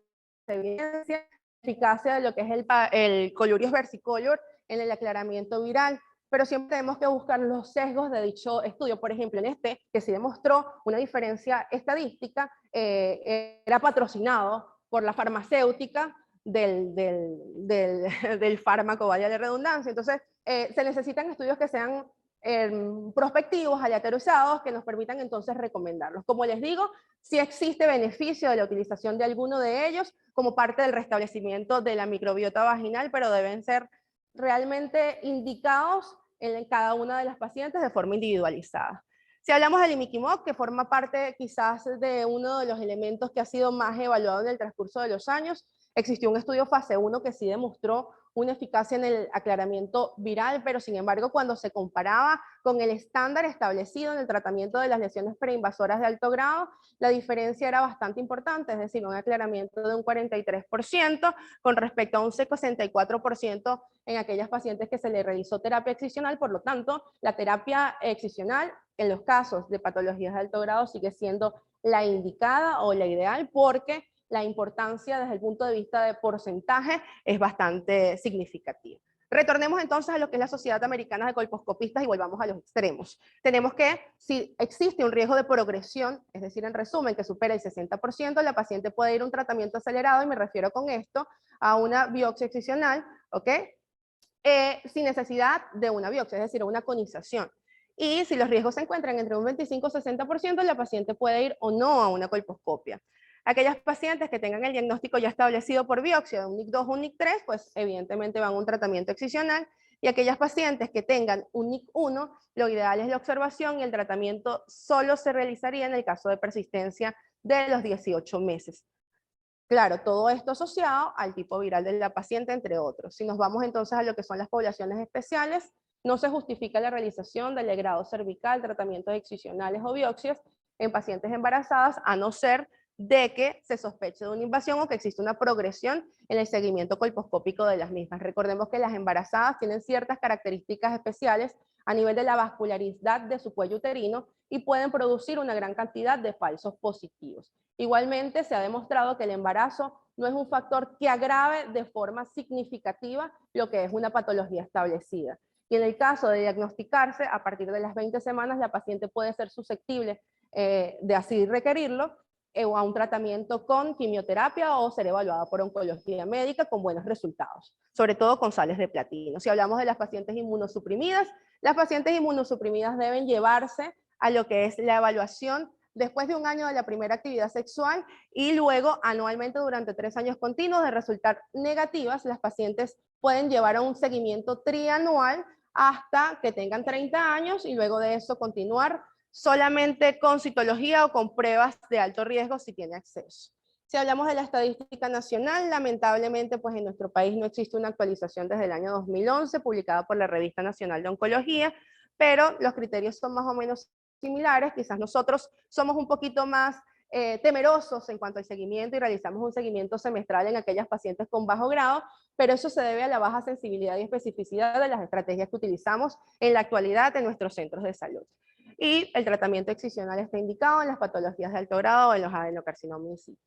se evidencia la eficacia de lo que es el Coliurius versicolor en el aclaramiento viral, pero siempre tenemos que buscar los sesgos de dicho estudio. Por ejemplo, en este, que sí demostró una diferencia estadística, era patrocinado por la farmacéutica del fármaco, vaya de redundancia. Entonces, se necesitan estudios que sean prospectivos, aleatorizados, que nos permitan entonces recomendarlos. Como les digo, sí existe beneficio de la utilización de alguno de ellos como parte del restablecimiento de la microbiota vaginal, pero deben ser realmente indicados en cada una de las pacientes de forma individualizada. Si hablamos del imiquimod, que forma parte quizás de uno de los elementos que ha sido más evaluado en el transcurso de los años, existió un estudio fase 1 que sí demostró una eficacia en el aclaramiento viral, pero sin embargo cuando se comparaba con el estándar establecido en el tratamiento de las lesiones preinvasoras de alto grado, la diferencia era bastante importante, es decir, un aclaramiento de un 43% con respecto a un 64% en aquellas pacientes que se les realizó terapia excisional. Por lo tanto, la terapia excisional en los casos de patologías de alto grado sigue siendo la indicada o la ideal, porque la importancia desde el punto de vista de porcentaje es bastante significativa. Retornemos entonces a lo que es la Sociedad Americana de Colposcopistas y volvamos a los extremos. Tenemos que, si existe un riesgo de progresión, es decir, en resumen, que supera el 60%, la paciente puede ir a un tratamiento acelerado, y me refiero con esto a una biopsia excisional, ¿ok? Sin necesidad de una biopsia, es decir, una conización. Y si los riesgos se encuentran entre un 25 y 60%, la paciente puede ir o no a una colposcopia. Aquellas pacientes que tengan el diagnóstico ya establecido por biopsia de un NIC2 o un NIC3, pues evidentemente van a un tratamiento excisional, y aquellas pacientes que tengan un NIC1, lo ideal es la observación y el tratamiento solo se realizaría en el caso de persistencia de los 18 meses. Claro, todo esto asociado al tipo viral de la paciente, entre otros. Si nos vamos entonces a lo que son las poblaciones especiales, no se justifica la realización del legrado cervical, tratamientos excisionales o biopsias en pacientes embarazadas, a no ser de que se sospeche de una invasión o que existe una progresión en el seguimiento colposcópico de las mismas. Recordemos que las embarazadas tienen ciertas características especiales a nivel de la vascularidad de su cuello uterino y pueden producir una gran cantidad de falsos positivos. Igualmente, se ha demostrado que el embarazo no es un factor que agrave de forma significativa lo que es una patología establecida. Y en el caso de diagnosticarse, a partir de las 20 semanas, la paciente puede ser susceptible de así requerirlo, a un tratamiento con quimioterapia o ser evaluada por oncología médica con buenos resultados, sobre todo con sales de platino. Si hablamos de las pacientes inmunosuprimidas, las pacientes inmunosuprimidas deben llevarse a lo que es la evaluación después de un año de la primera actividad sexual y luego anualmente durante 3 años continuos. De resultar negativas, las pacientes pueden llevar a un seguimiento trianual hasta que tengan 30 años y luego de eso continuar solamente con citología o con pruebas de alto riesgo si tiene acceso. Si hablamos de la estadística nacional, lamentablemente pues en nuestro país no existe una actualización desde el año 2011 publicada por la Revista Nacional de Oncología, pero los criterios son más o menos similares. Quizás nosotros somos un poquito más temerosos en cuanto al seguimiento y realizamos un seguimiento semestral en aquellas pacientes con bajo grado, pero eso se debe a la baja sensibilidad y especificidad de las estrategias que utilizamos en la actualidad en nuestros centros de salud. Y el tratamiento excisional está indicado en las patologías de alto grado o en los adenocarcinomas in situ.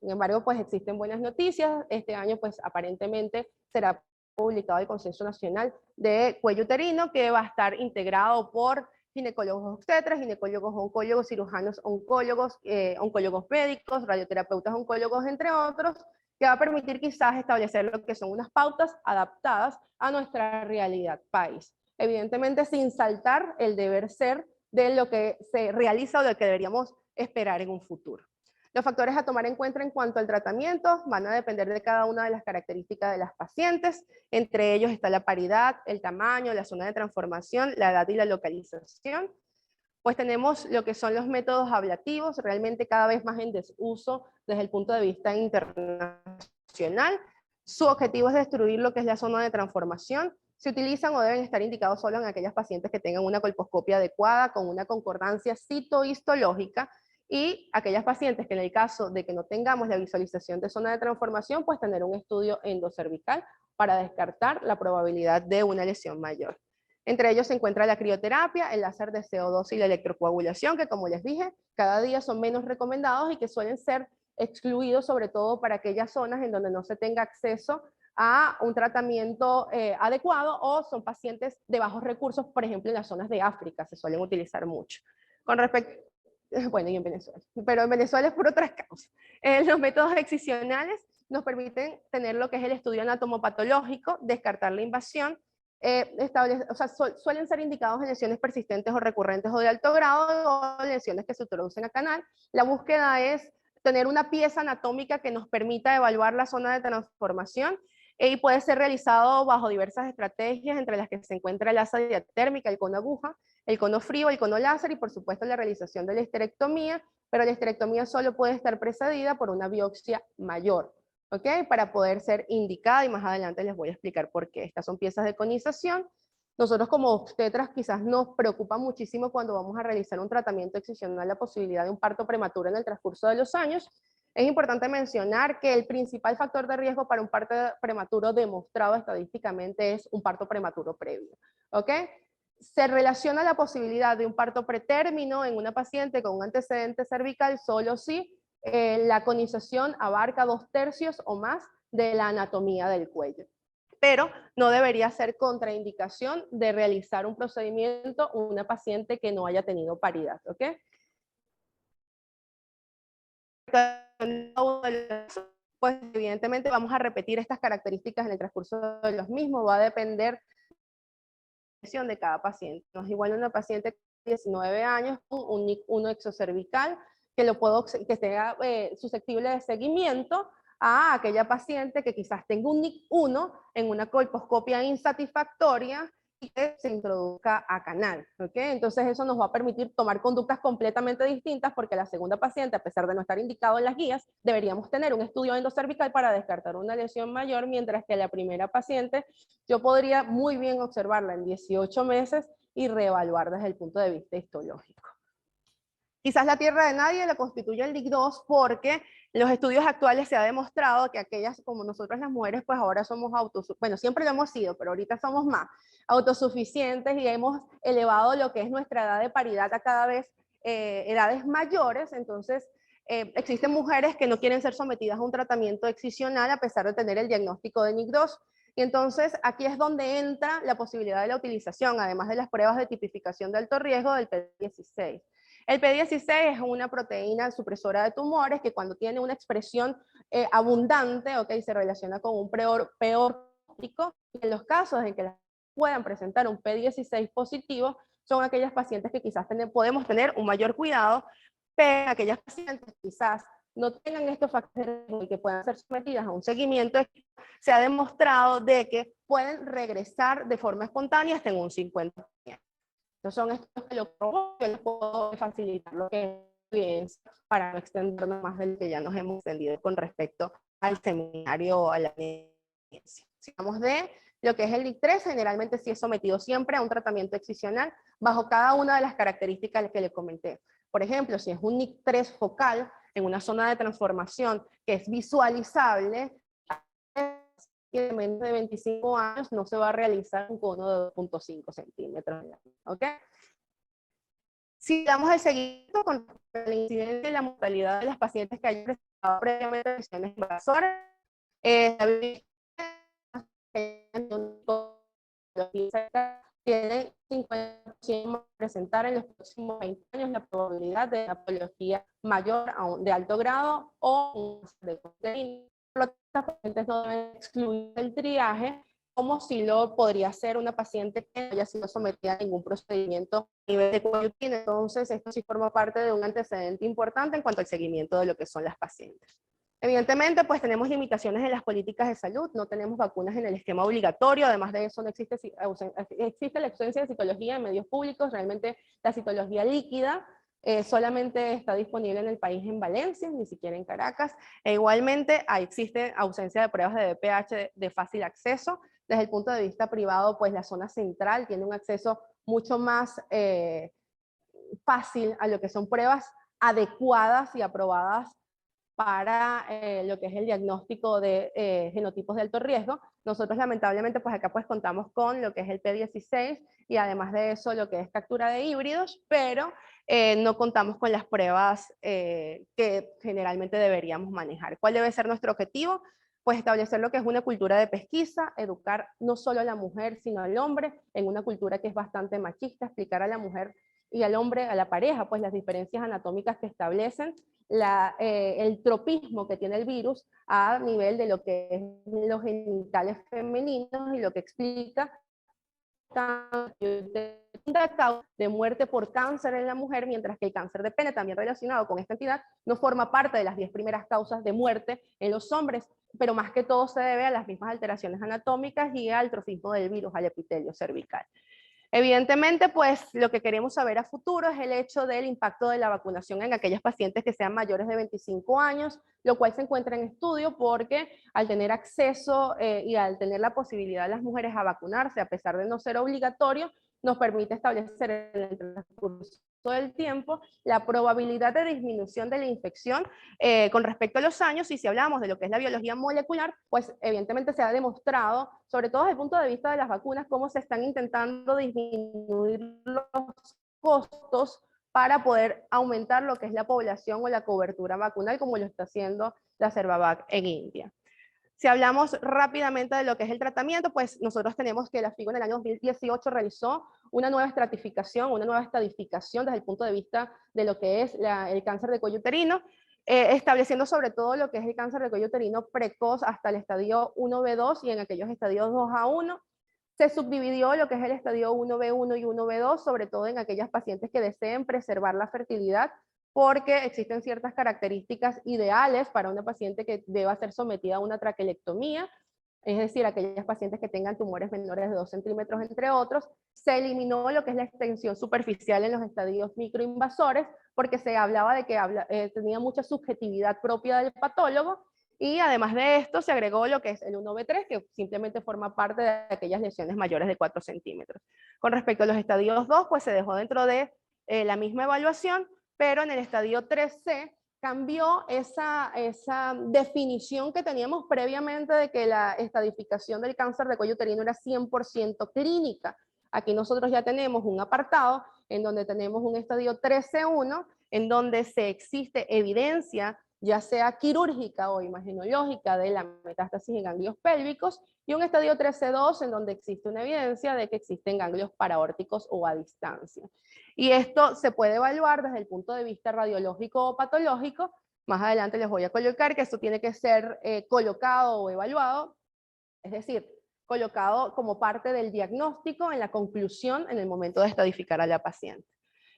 Sin embargo, pues existen buenas noticias. Este año, pues aparentemente será publicado el Consenso Nacional de Cuello Uterino, que va a estar integrado por ginecólogos obstetras, ginecólogos oncólogos, cirujanos oncólogos, oncólogos médicos, radioterapeutas oncólogos, entre otros, que va a permitir quizás establecer lo que son unas pautas adaptadas a nuestra realidad país. Evidentemente sin saltar el deber ser de lo que se realiza o de lo que deberíamos esperar en un futuro. Los factores a tomar en cuenta en cuanto al tratamiento van a depender de cada una de las características de las pacientes. Entre ellos está la paridad, el tamaño, la zona de transformación, la edad y la localización. Pues tenemos lo que son los métodos ablativos, realmente cada vez más en desuso desde el punto de vista internacional. Su objetivo es destruir lo que es la zona de transformación. Se utilizan o deben estar indicados solo en aquellas pacientes que tengan una colposcopia adecuada con una concordancia citohistológica, y aquellas pacientes que en el caso de que no tengamos la visualización de zona de transformación, pues tener un estudio endocervical para descartar la probabilidad de una lesión mayor. Entre ellos se encuentra la crioterapia, el láser de CO2 y la electrocoagulación, que como les dije, cada día son menos recomendados y que suelen ser excluidos sobre todo para aquellas zonas en donde no se tenga acceso a un tratamiento adecuado, o son pacientes de bajos recursos, por ejemplo en las zonas de África se suelen utilizar mucho. Con respecto, bueno, y en Venezuela, pero en Venezuela es por otras causas. Los métodos excisionales nos permiten tener lo que es el estudio anatomopatológico, descartar la invasión, suelen ser indicados en lesiones persistentes o recurrentes o de alto grado, o lesiones que se introducen a canal. La búsqueda es tener una pieza anatómica que nos permita evaluar la zona de transformación, y puede ser realizado bajo diversas estrategias, entre las que se encuentra el asa diatérmica, el cono aguja, el cono frío, el cono láser y por supuesto la realización de la histerectomía, pero la histerectomía solo puede estar precedida por una biopsia mayor, ¿ok? Para poder ser indicada, y más adelante les voy a explicar por qué. Estas son piezas de conización. Nosotros como obstetras quizás nos preocupa muchísimo cuando vamos a realizar un tratamiento excisional la posibilidad de un parto prematuro en el transcurso de los años. Es importante mencionar que el principal factor de riesgo para un parto prematuro demostrado estadísticamente es un parto prematuro previo, ¿ok? Se relaciona la posibilidad de un parto pretérmino en una paciente con un antecedente cervical solo si la conización abarca 2/3 o más de la anatomía del cuello. Pero no debería ser contraindicación de realizar un procedimiento una paciente que no haya tenido paridad, ¿ok? Pues evidentemente vamos a repetir estas características en el transcurso de los mismos, va a depender de cada paciente. No es igual una paciente de 19 años con un NIC1 exocervical que sea susceptible de seguimiento a aquella paciente que quizás tenga un NIC1 en una colposcopia insatisfactoria y que se introduzca a canal, ¿ok? Entonces eso nos va a permitir tomar conductas completamente distintas porque la segunda paciente, a pesar de no estar indicado en las guías, deberíamos tener un estudio endocervical para descartar una lesión mayor, mientras que la primera paciente yo podría muy bien observarla en 18 meses y reevaluar desde el punto de vista histológico. Quizás la tierra de nadie la constituye el DIC2 porque los estudios actuales se ha demostrado que aquellas como nosotras las mujeres, pues ahora somos bueno, siempre lo hemos sido, pero ahorita somos más autosuficientes y hemos elevado lo que es nuestra edad de paridad a cada vez edades mayores. Entonces, existen mujeres que no quieren ser sometidas a un tratamiento excisional a pesar de tener el diagnóstico de NIC2. Y entonces aquí es donde entra la posibilidad de la utilización, además de las pruebas de tipificación de alto riesgo, del PDI-16. El PDI-16 es una proteína supresora de tumores que cuando tiene una expresión abundante, okay, se relaciona con un peor óptico. En los casos en que puedan presentar un PDI-16 positivo, son aquellas pacientes que quizás podemos tener un mayor cuidado, pero aquellas pacientes quizás no tengan estos factores y que puedan ser sometidas a un seguimiento, se ha demostrado de que pueden regresar de forma espontánea hasta en un 50%. Entonces son estos que yo les puedo facilitar lo que es para no extendernos más del que ya nos hemos extendido con respecto al seminario o a la ciencia. Si hablamos de lo que es el DIC3, generalmente sí es sometido siempre a un tratamiento excisional bajo cada una de las características que le comenté. Por ejemplo, si es un NIC3 focal en una zona de transformación que es visualizable, de menos de 25 años no se va a realizar un cono de 2.5 centímetros. ¿Ok? Si damos el seguimiento con la incidencia y la mortalidad de las pacientes que hayan presentado previamente lesiones invasoras, tiene 50% de presentar en los próximos 20 años la probabilidad de una patología mayor de alto grado o de proteína. Los pacientes no deben excluir el triaje, como si lo podría ser una paciente que no haya sido sometida a ningún procedimiento a nivel de coyuntina. Entonces, esto sí forma parte de un antecedente importante en cuanto al seguimiento de lo que son las pacientes. Evidentemente, pues tenemos limitaciones en las políticas de salud, no tenemos vacunas en el esquema obligatorio, además de eso no existe la ausencia de citología en medios públicos, realmente la citología líquida solamente está disponible en el país en Valencia, ni siquiera en Caracas. Igualmente existe ausencia de pruebas de BPH de fácil acceso. Desde el punto de vista privado, pues la zona central tiene un acceso mucho más fácil a lo que son pruebas adecuadas y aprobadas para lo que es el diagnóstico de genotipos de alto riesgo. Nosotros lamentablemente pues acá pues contamos con lo que es el P16 y además de eso lo que es captura de híbridos, pero no contamos con las pruebas que generalmente deberíamos manejar. ¿Cuál debe ser nuestro objetivo? Pues establecer lo que es una cultura de pesquisa, educar no solo a la mujer sino al hombre en una cultura que es bastante machista, explicar a la mujer y al hombre, a la pareja, pues las diferencias anatómicas que establecen, el tropismo que tiene el virus a nivel de lo que es los genitales femeninos y lo que explica de muerte por cáncer en la mujer, mientras que el cáncer de pene, también relacionado con esta entidad, no forma parte de las 10 primeras causas de muerte en los hombres, pero más que todo se debe a las mismas alteraciones anatómicas y al trofismo del virus, al epitelio cervical. Evidentemente, pues lo que queremos saber a futuro es el hecho del impacto de la vacunación en aquellas pacientes que sean mayores de 25 años, lo cual se encuentra en estudio porque al tener acceso y al tener la posibilidad de las mujeres a vacunarse, a pesar de no ser obligatorio, nos permite establecer en el transcurso del tiempo la probabilidad de disminución de la infección con respecto a los años. Y si hablamos de lo que es la biología molecular, pues evidentemente se ha demostrado, sobre todo desde el punto de vista de las vacunas, cómo se están intentando disminuir los costos para poder aumentar lo que es la población o la cobertura vacunal, como lo está haciendo la Cervavac en India. Si hablamos rápidamente de lo que es el tratamiento, pues nosotros tenemos que la FIGO en el año 2018 realizó una nueva estratificación, una nueva estadificación desde el punto de vista de lo que es el cáncer de cuello uterino, estableciendo sobre todo lo que es el cáncer de cuello uterino precoz hasta el estadio 1B2 y en aquellos estadios 2A1. Se subdividió lo que es el estadio 1B1 y 1B2, sobre todo en aquellas pacientes que deseen preservar la fertilidad porque existen ciertas características ideales para una paciente que deba ser sometida a una traquelectomía, es decir, aquellas pacientes que tengan tumores menores de 2 centímetros, entre otros. Se eliminó lo que es la extensión superficial en los estadios microinvasores, porque se hablaba de que tenía mucha subjetividad propia del patólogo, y además de esto se agregó lo que es el 1B3, que simplemente forma parte de aquellas lesiones mayores de 4 centímetros. Con respecto a los estadios 2, pues se dejó dentro de la misma evaluación, pero en el estadio 3C cambió esa definición que teníamos previamente de que la estadificación del cáncer de cuello uterino era 100% clínica. Aquí nosotros ya tenemos un apartado en donde tenemos un estadio 13.1, en donde se existe evidencia, ya sea quirúrgica o imagenológica, de la metástasis en ganglios pélvicos, y un estadio 13.2 en donde existe una evidencia de que existen ganglios paraórticos o a distancia. Y esto se puede evaluar desde el punto de vista radiológico o patológico. Más adelante les voy a colocar que esto tiene que ser colocado o evaluado, es decir, colocado como parte del diagnóstico en la conclusión en el momento de estadificar a la paciente.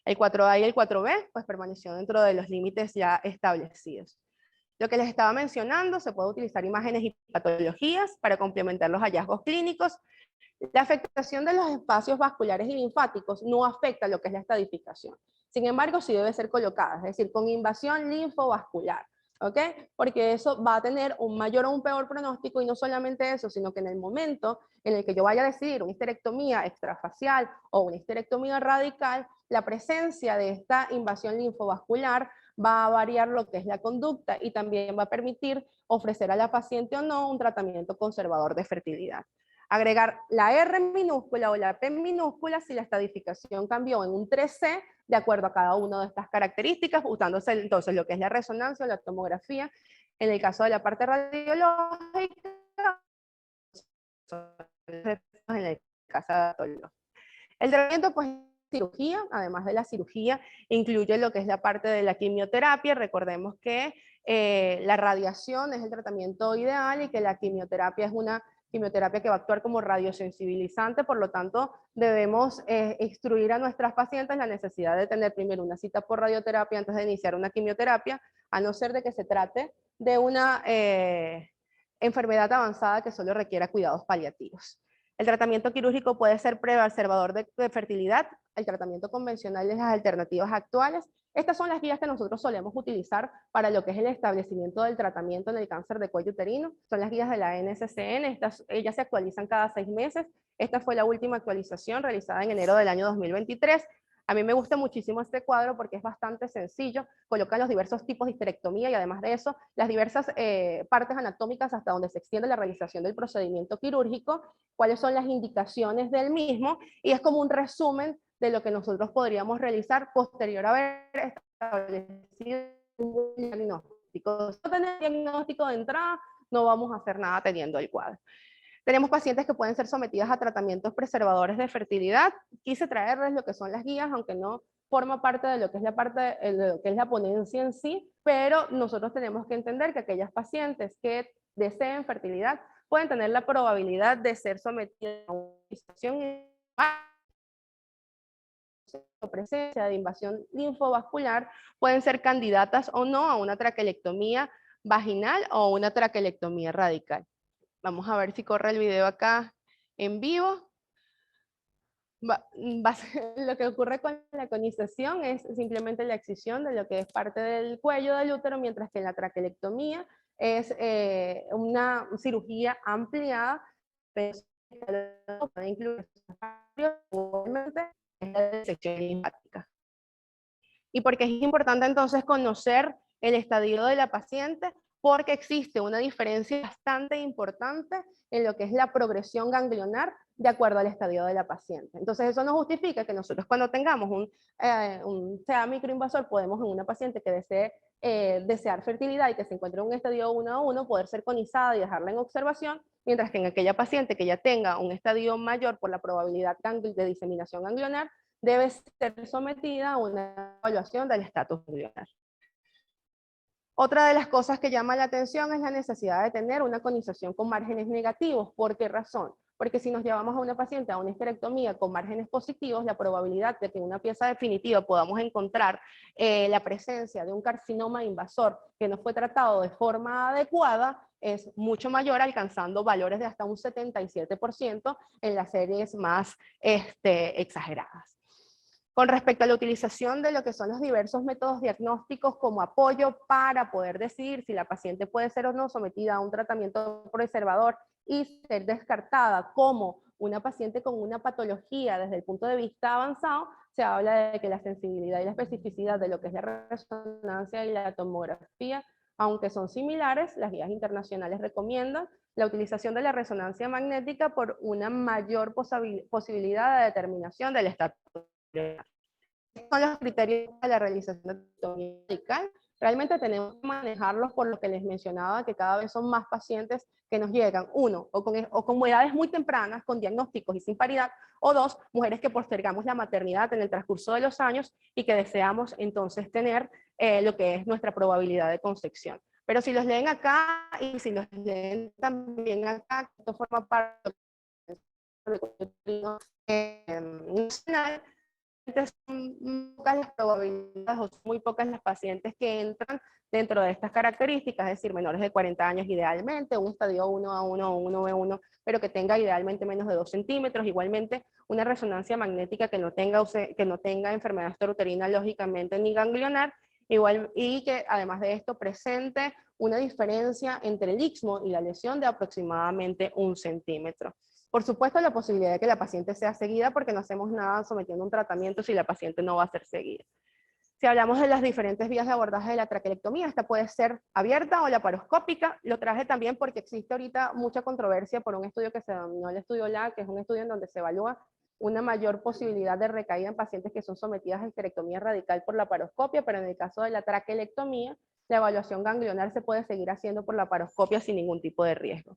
El 4A y el 4B pues permaneció dentro de los límites ya establecidos. Lo que les estaba mencionando, se puede utilizar imágenes y patologías para complementar los hallazgos clínicos. La afectación de los espacios vasculares y linfáticos no afecta lo que es la estadificación. Sin embargo, sí debe ser colocada, es decir, con invasión linfovascular, ¿ok? Porque eso va a tener un mayor o un peor pronóstico, y no solamente eso, sino que en el momento en el que yo vaya a decidir una histerectomía extrafacial o una histerectomía radical, la presencia de esta invasión linfovascular va a variar lo que es la conducta y también va a permitir ofrecer a la paciente o no un tratamiento conservador de fertilidad. Agregar la R minúscula o la P minúscula si la estadificación cambió en un 3C de acuerdo a cada una de estas características, usándose entonces lo que es la resonancia o la tomografía. En el caso de la parte radiológica, en el caso de patología. El tratamiento, pues, cirugía, además de la cirugía, incluye lo que es la parte de la quimioterapia. Recordemos que la radiación es el tratamiento ideal y que la quimioterapia es una quimioterapia que va a actuar como radiosensibilizante, por lo tanto debemos instruir a nuestras pacientes la necesidad de tener primero una cita por radioterapia antes de iniciar una quimioterapia, a no ser de que se trate de una enfermedad avanzada que solo requiera cuidados paliativos. El tratamiento quirúrgico puede ser preservador de fertilidad. El tratamiento convencional es las alternativas actuales. Estas son las guías que nosotros solemos utilizar para lo que es el establecimiento del tratamiento en el cáncer de cuello uterino. Son las guías de la NCCN. Ellas se actualizan cada 6 meses. Esta fue la última actualización realizada en enero del año 2023. A mí me gusta muchísimo este cuadro porque es bastante sencillo, colocan los diversos tipos de histerectomía y además de eso, las diversas partes anatómicas hasta donde se extiende la realización del procedimiento quirúrgico, cuáles son las indicaciones del mismo, y es como un resumen de lo que nosotros podríamos realizar posterior a haber establecido un diagnóstico. Si no tenemos diagnóstico de entrada, no vamos a hacer nada teniendo el cuadro. Tenemos pacientes que pueden ser sometidas a tratamientos preservadores de fertilidad. Quise traerles lo que son las guías, aunque no forma parte de lo que es la ponencia en sí, pero nosotros tenemos que entender que aquellas pacientes que deseen fertilidad pueden tener la probabilidad de ser sometidas a una situación o presencia de invasión linfovascular, pueden ser candidatas o no a una traquelectomía vaginal o una traquelectomía radical. Vamos a ver si corre el video acá en vivo. Lo que ocurre con la conización es simplemente la excisión de lo que es parte del cuello del útero, mientras que la traquelectomía es una cirugía ampliada, pero puede incluir la disección linfática. ¿Y por qué es importante entonces conocer el estadio de la paciente? Porque existe una diferencia bastante importante en lo que es la progresión ganglionar de acuerdo al estadio de la paciente. Entonces eso nos justifica que nosotros cuando tengamos un CA microinvasor podemos en una paciente que desee desear fertilidad y que se encuentre en un estadio 1A1 poder ser conizada y dejarla en observación, mientras que en aquella paciente que ya tenga un estadio mayor por la probabilidad de diseminación ganglionar debe ser sometida a una evaluación del estatus ganglionar. Otra de las cosas que llama la atención es la necesidad de tener una conización con márgenes negativos. ¿Por qué razón? porque si nos llevamos a una paciente a una histerectomía con márgenes positivos, la probabilidad de que en una pieza definitiva podamos encontrar la presencia de un carcinoma invasor que no fue tratado de forma adecuada es mucho mayor, alcanzando valores de hasta un 77% en las series más exageradas. Con respecto a la utilización de lo que son los diversos métodos diagnósticos como apoyo para poder decidir si la paciente puede ser o no sometida a un tratamiento preservador y ser descartada como una paciente con una patología desde el punto de vista avanzado, se habla de que la sensibilidad y la especificidad de lo que es la resonancia y la tomografía, aunque son similares, las guías internacionales recomiendan la utilización de la resonancia magnética por una mayor posibilidad de determinación del estatus. Son los criterios de la realización de anatomía radical. Realmente tenemos que manejarlos por lo que les mencionaba, que cada vez son más pacientes que nos llegan, uno, o con edades muy tempranas, con diagnósticos y sin paridad, o dos, mujeres que postergamos la maternidad en el transcurso de los años y que deseamos entonces tener lo que es nuestra probabilidad de concepción. Pero si los leen acá y si los leen también acá, esto forma parte del nacional, son pocas las probabilidades o son muy pocas las pacientes que entran dentro de estas características, es decir, menores de 40 años idealmente, un estadio 1A1 o 1B1, pero que tenga idealmente menos de 2 centímetros, igualmente una resonancia magnética que no tenga enfermedad extrauterina lógicamente ni ganglionar, igual, y que además de esto presente una diferencia entre el istmo y la lesión de aproximadamente 1 centímetro. Por supuesto, la posibilidad de que la paciente sea seguida, porque no hacemos nada sometiendo un tratamiento si la paciente no va a ser seguida. Si hablamos de las diferentes vías de abordaje de la traquelectomía, esta puede ser abierta o laparoscópica. Lo traje también porque existe ahorita mucha controversia por un estudio que se denominó el estudio LA, que es un estudio en donde se evalúa una mayor posibilidad de recaída en pacientes que son sometidas a histerectomía radical por laparoscopia, pero en el caso de la traquelectomía, la evaluación ganglionar se puede seguir haciendo por laparoscopia sin ningún tipo de riesgo.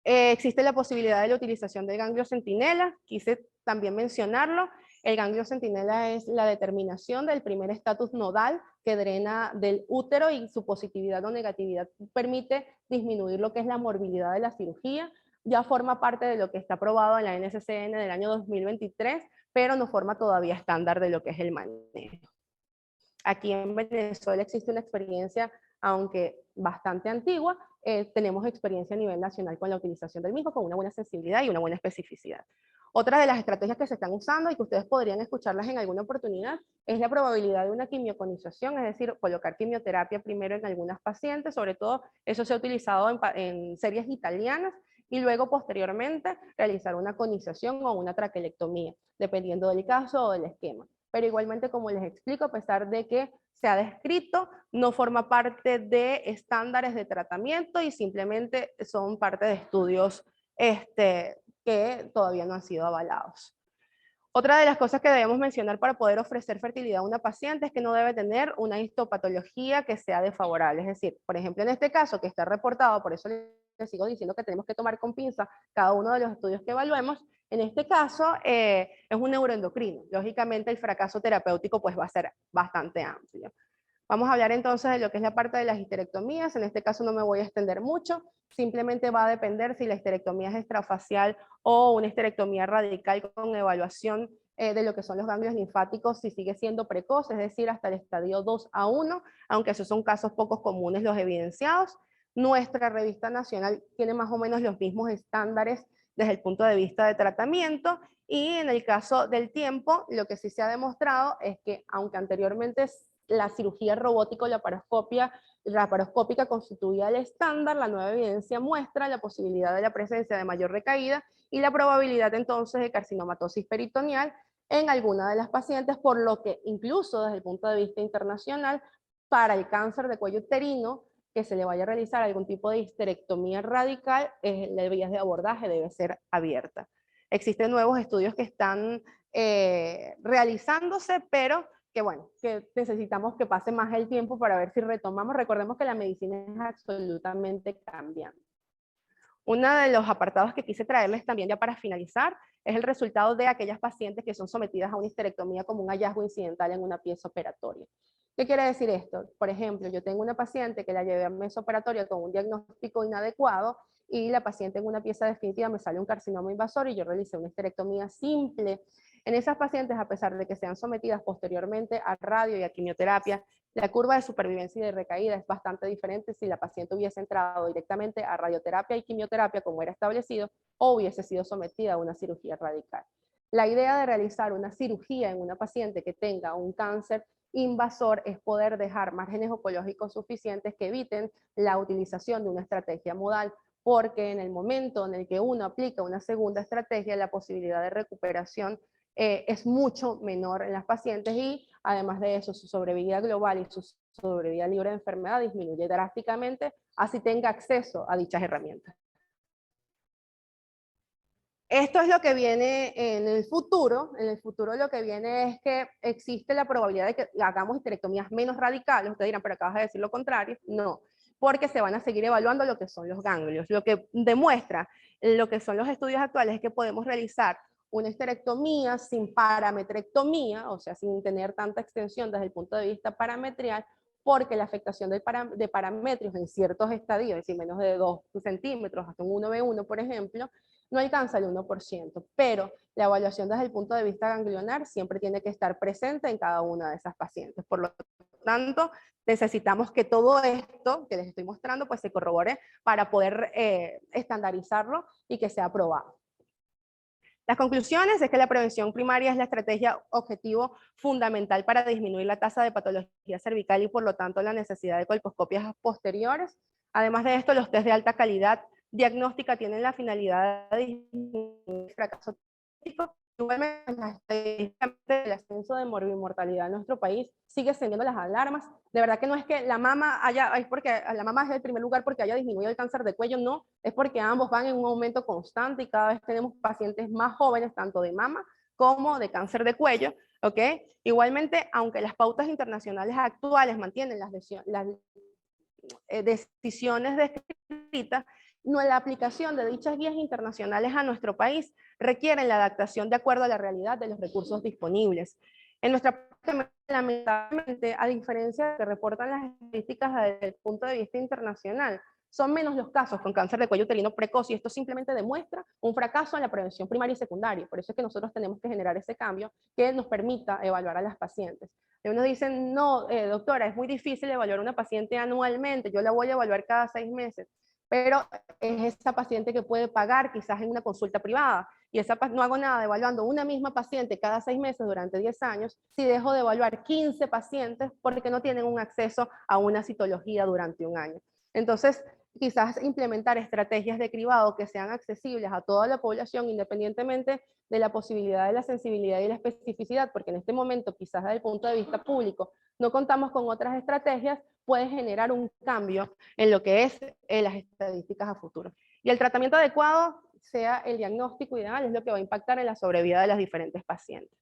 Existe la posibilidad de la utilización del ganglio centinela, quise también mencionarlo. El ganglio centinela es la determinación del primer estatus nodal que drena del útero y su positividad o negatividad permite disminuir lo que es la morbilidad de la cirugía. Ya forma parte de lo que está aprobado en la NCCN del año 2023, pero no forma todavía estándar de lo que es el manejo. Aquí en Venezuela existe una experiencia, aunque bastante antigua, tenemos experiencia a nivel nacional con la utilización del mismo, con una buena sensibilidad y una buena especificidad. Otra de las estrategias que se están usando y que ustedes podrían escucharlas en alguna oportunidad es la probabilidad de una quimioconización, es decir, colocar quimioterapia primero en algunas pacientes, sobre todo eso se ha utilizado en series italianas, y luego posteriormente realizar una conización o una traquelectomía, dependiendo del caso o del esquema. Pero igualmente, como les explico, a pesar de que se ha descrito, no forma parte de estándares de tratamiento y simplemente son parte de estudios que todavía no han sido avalados. Otra de las cosas que debemos mencionar para poder ofrecer fertilidad a una paciente es que no debe tener una histopatología que sea desfavorable. Es decir, por ejemplo, en este caso que está reportado, por eso les sigo diciendo que tenemos que tomar con pinza cada uno de los estudios que evaluemos. En este caso es un neuroendocrino. Lógicamente el fracaso terapéutico pues va a ser bastante amplio. Vamos a hablar entonces de lo que es la parte de las histerectomías. En este caso no me voy a extender mucho, simplemente va a depender si la histerectomía es extrafacial o una histerectomía radical con evaluación de lo que son los ganglios linfáticos, si sigue siendo precoz, es decir, hasta el estadio 2A1, aunque esos son casos pocos comunes los evidenciados. Nuestra revista nacional tiene más o menos los mismos estándares desde el punto de vista de tratamiento, y en el caso del tiempo, lo que sí se ha demostrado es que, aunque anteriormente la cirugía robótica o laparoscópica constituía el estándar, la nueva evidencia muestra la posibilidad de la presencia de mayor recaída y la probabilidad entonces de carcinomatosis peritoneal en alguna de las pacientes, por lo que incluso desde el punto de vista internacional, para el cáncer de cuello uterino, que se le vaya a realizar algún tipo de histerectomía radical, la vía de abordaje debe ser abierta. Existen nuevos estudios que están realizándose, pero que bueno, que necesitamos que pase más el tiempo para ver si retomamos. Recordemos que la medicina es absolutamente cambiante. Uno de los apartados que quise traerles también ya para finalizar es el resultado de aquellas pacientes que son sometidas a una histerectomía como un hallazgo incidental en una pieza operatoria. ¿Qué quiere decir esto? Por ejemplo, yo tengo una paciente que la llevé a mesa operatoria con un diagnóstico inadecuado y la paciente en una pieza definitiva me sale un carcinoma invasor y yo realicé una esterectomía simple. En esas pacientes, a pesar de que sean sometidas posteriormente a radio y a quimioterapia, la curva de supervivencia y de recaída es bastante diferente si la paciente hubiese entrado directamente a radioterapia y quimioterapia como era establecido o hubiese sido sometida a una cirugía radical. La idea de realizar una cirugía en una paciente que tenga un cáncer invasor es poder dejar márgenes oncológicos suficientes que eviten la utilización de una estrategia modal, porque en el momento en el que uno aplica una segunda estrategia, la posibilidad de recuperación es mucho menor en las pacientes y además de eso su sobrevida global y su sobrevida libre de enfermedad disminuye drásticamente, así tenga acceso a dichas herramientas. Esto es lo que viene en el futuro. En el futuro lo que viene es que existe la probabilidad de que hagamos histerectomías menos radicales. Ustedes dirán, pero acabas de decir lo contrario. No, porque se van a seguir evaluando lo que son los ganglios. Lo que demuestra lo que son los estudios actuales es que podemos realizar una histerectomía sin parametrectomía, o sea, sin tener tanta extensión desde el punto de vista parametrial, porque la afectación de parametrios en ciertos estadios, es decir, menos de 2 centímetros, hasta un 1V1, por ejemplo, no alcanza el 1%, pero la evaluación desde el punto de vista ganglionar siempre tiene que estar presente en cada una de esas pacientes. Por lo tanto, necesitamos que todo esto que les estoy mostrando pues se corrobore para poder estandarizarlo y que sea aprobado. Las conclusiones es que la prevención primaria es la estrategia objetivo fundamental para disminuir la tasa de patología cervical y por lo tanto la necesidad de colposcopias posteriores. Además de esto, los test de alta calidad diagnóstica tienen la finalidad de disminuir el fracaso típico. Igualmente, el ascenso de morbimortalidad en nuestro país sigue encendiendo las alarmas. De verdad que no es que la mama es porque la mama es el primer lugar porque haya disminuido el cáncer de cuello, no, es porque ambos van en un aumento constante y cada vez tenemos pacientes más jóvenes, tanto de mama como de cáncer de cuello, ¿ok? Igualmente, aunque las pautas internacionales actuales mantienen las decisiones descritas, no, la aplicación de dichas guías internacionales a nuestro país requieren la adaptación de acuerdo a la realidad de los recursos disponibles. En nuestra parte, lamentablemente, a diferencia de lo que reportan las estadísticas desde el punto de vista internacional, son menos los casos con cáncer de cuello uterino precoz y esto simplemente demuestra un fracaso en la prevención primaria y secundaria. Por eso es que nosotros tenemos que generar ese cambio que nos permita evaluar a las pacientes. Y unos dicen, no, doctora, es muy difícil evaluar a una paciente anualmente, yo la voy a evaluar cada 6 meses, pero es esa paciente que puede pagar quizás en una consulta privada, y no hago nada evaluando una misma paciente cada 6 meses durante 10 años, si dejo de evaluar 15 pacientes porque no tienen un acceso a una citología durante un año. Entonces, quizás implementar estrategias de cribado que sean accesibles a toda la población, independientemente de la posibilidad de la sensibilidad y la especificidad, porque en este momento, quizás desde el punto de vista público, no contamos con otras estrategias, puede generar un cambio en lo que es las estadísticas a futuro. Y el tratamiento adecuado, sea el diagnóstico ideal, es lo que va a impactar en la sobrevida de las diferentes pacientes.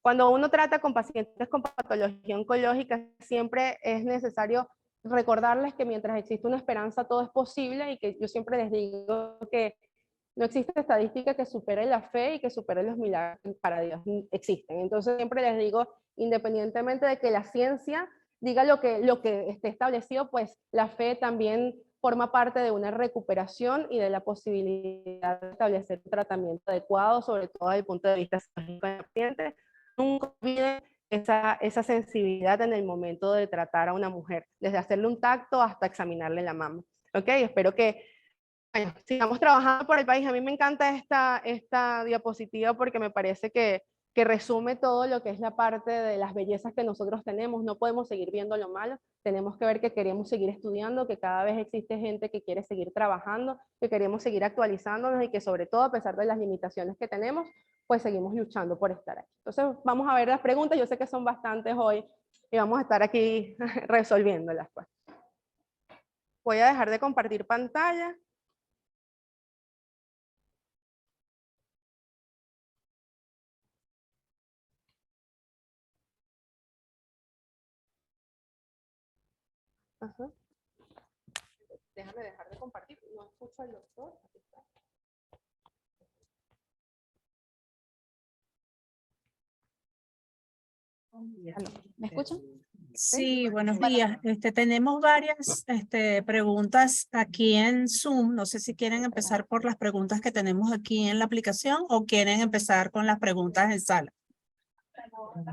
Cuando uno trata con pacientes con patología oncológica, siempre es necesario recordarles que mientras existe una esperanza todo es posible y que yo siempre les digo que no existe estadística que supere la fe y que supere los milagros para Dios. Existen. Entonces siempre les digo, independientemente de que la ciencia diga lo que esté establecido, pues la fe también forma parte de una recuperación y de la posibilidad de establecer un tratamiento adecuado, sobre todo desde el punto de vista psicológico del paciente. Nunca olviden esa sensibilidad en el momento de tratar a una mujer, desde hacerle un tacto hasta examinarle la mama. ¿Ok? Espero que bueno, sigamos trabajando por el país. A mí me encanta esta diapositiva porque me parece que resume todo lo que es la parte de las bellezas que nosotros tenemos. No podemos seguir viendo lo malo, tenemos que ver que queremos seguir estudiando, que cada vez existe gente que quiere seguir trabajando, que queremos seguir actualizándonos y que sobre todo, a pesar de las limitaciones que tenemos, pues seguimos luchando por estar aquí. Entonces vamos a ver las preguntas, yo sé que son bastantes hoy y vamos a estar aquí resolviéndolas. Pues. Voy a dejar de compartir pantalla. Ajá. Déjame dejar de compartir, no escucho al doctor. Aquí está. ¿Me escuchan? Sí, buenos días. Tenemos varias preguntas aquí en Zoom. No sé si quieren empezar por las preguntas que tenemos aquí en la aplicación o quieren empezar con las preguntas en sala.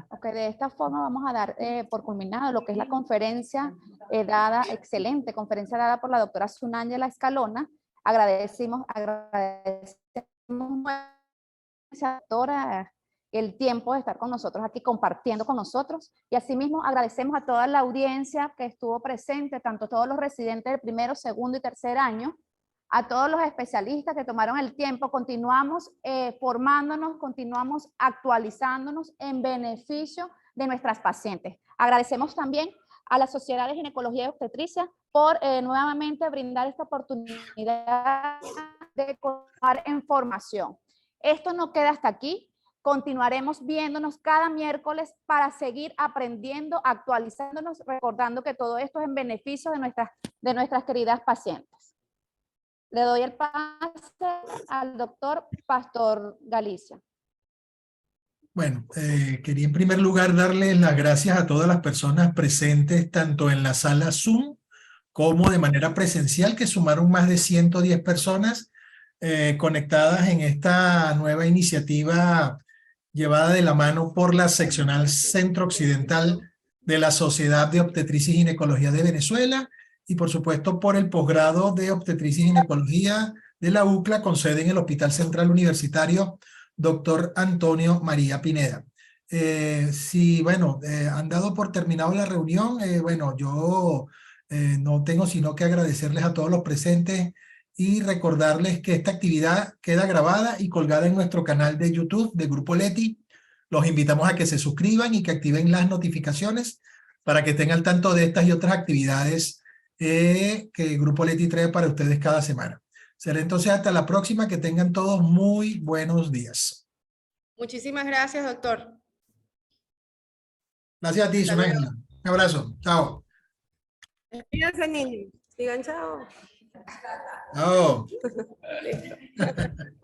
Ok, de esta forma vamos a dar por culminado lo que es la conferencia excelente conferencia dada por la doctora Zunángela Escalona. Agradecemos doctora el tiempo de estar con nosotros aquí compartiendo con nosotros, y asimismo agradecemos a toda la audiencia que estuvo presente, tanto todos los residentes del primero, segundo y tercer año, a todos los especialistas que tomaron el tiempo. Continuamos formándonos, continuamos actualizándonos en beneficio de nuestras pacientes. Agradecemos también a la Sociedad de Ginecología y Obstetricia por nuevamente brindar esta oportunidad de contar información. Esto no queda hasta aquí. Continuaremos viéndonos cada miércoles para seguir aprendiendo, actualizándonos, recordando que todo esto es en beneficio de nuestras queridas pacientes. Le doy el pase al doctor Pastor Galicia. Bueno, quería en primer lugar darle las gracias a todas las personas presentes, tanto en la sala Zoom como de manera presencial, que sumaron más de 110 personas conectadas en esta nueva iniciativa llevada de la mano por la seccional centro-occidental de la Sociedad de Obstetricia y Ginecología de Venezuela, y por supuesto por el posgrado de Obstetricia y Ginecología de la UCLA, con sede en el Hospital Central Universitario Dr. Antonio María Pineda. Han dado por terminado la reunión. Yo no tengo sino que agradecerles a todos los presentes y recordarles que esta actividad queda grabada y colgada en nuestro canal de YouTube de Grupo Leti. Los invitamos a que se suscriban y que activen las notificaciones para que estén al tanto de estas y otras actividades que Grupo Leti trae para ustedes cada semana. Será entonces hasta la próxima. Que tengan todos muy buenos días. Muchísimas gracias, doctor. Gracias a ti, Zunángela. Un abrazo. Chao. Despídense, niños. Digan chao. Chao. Listo.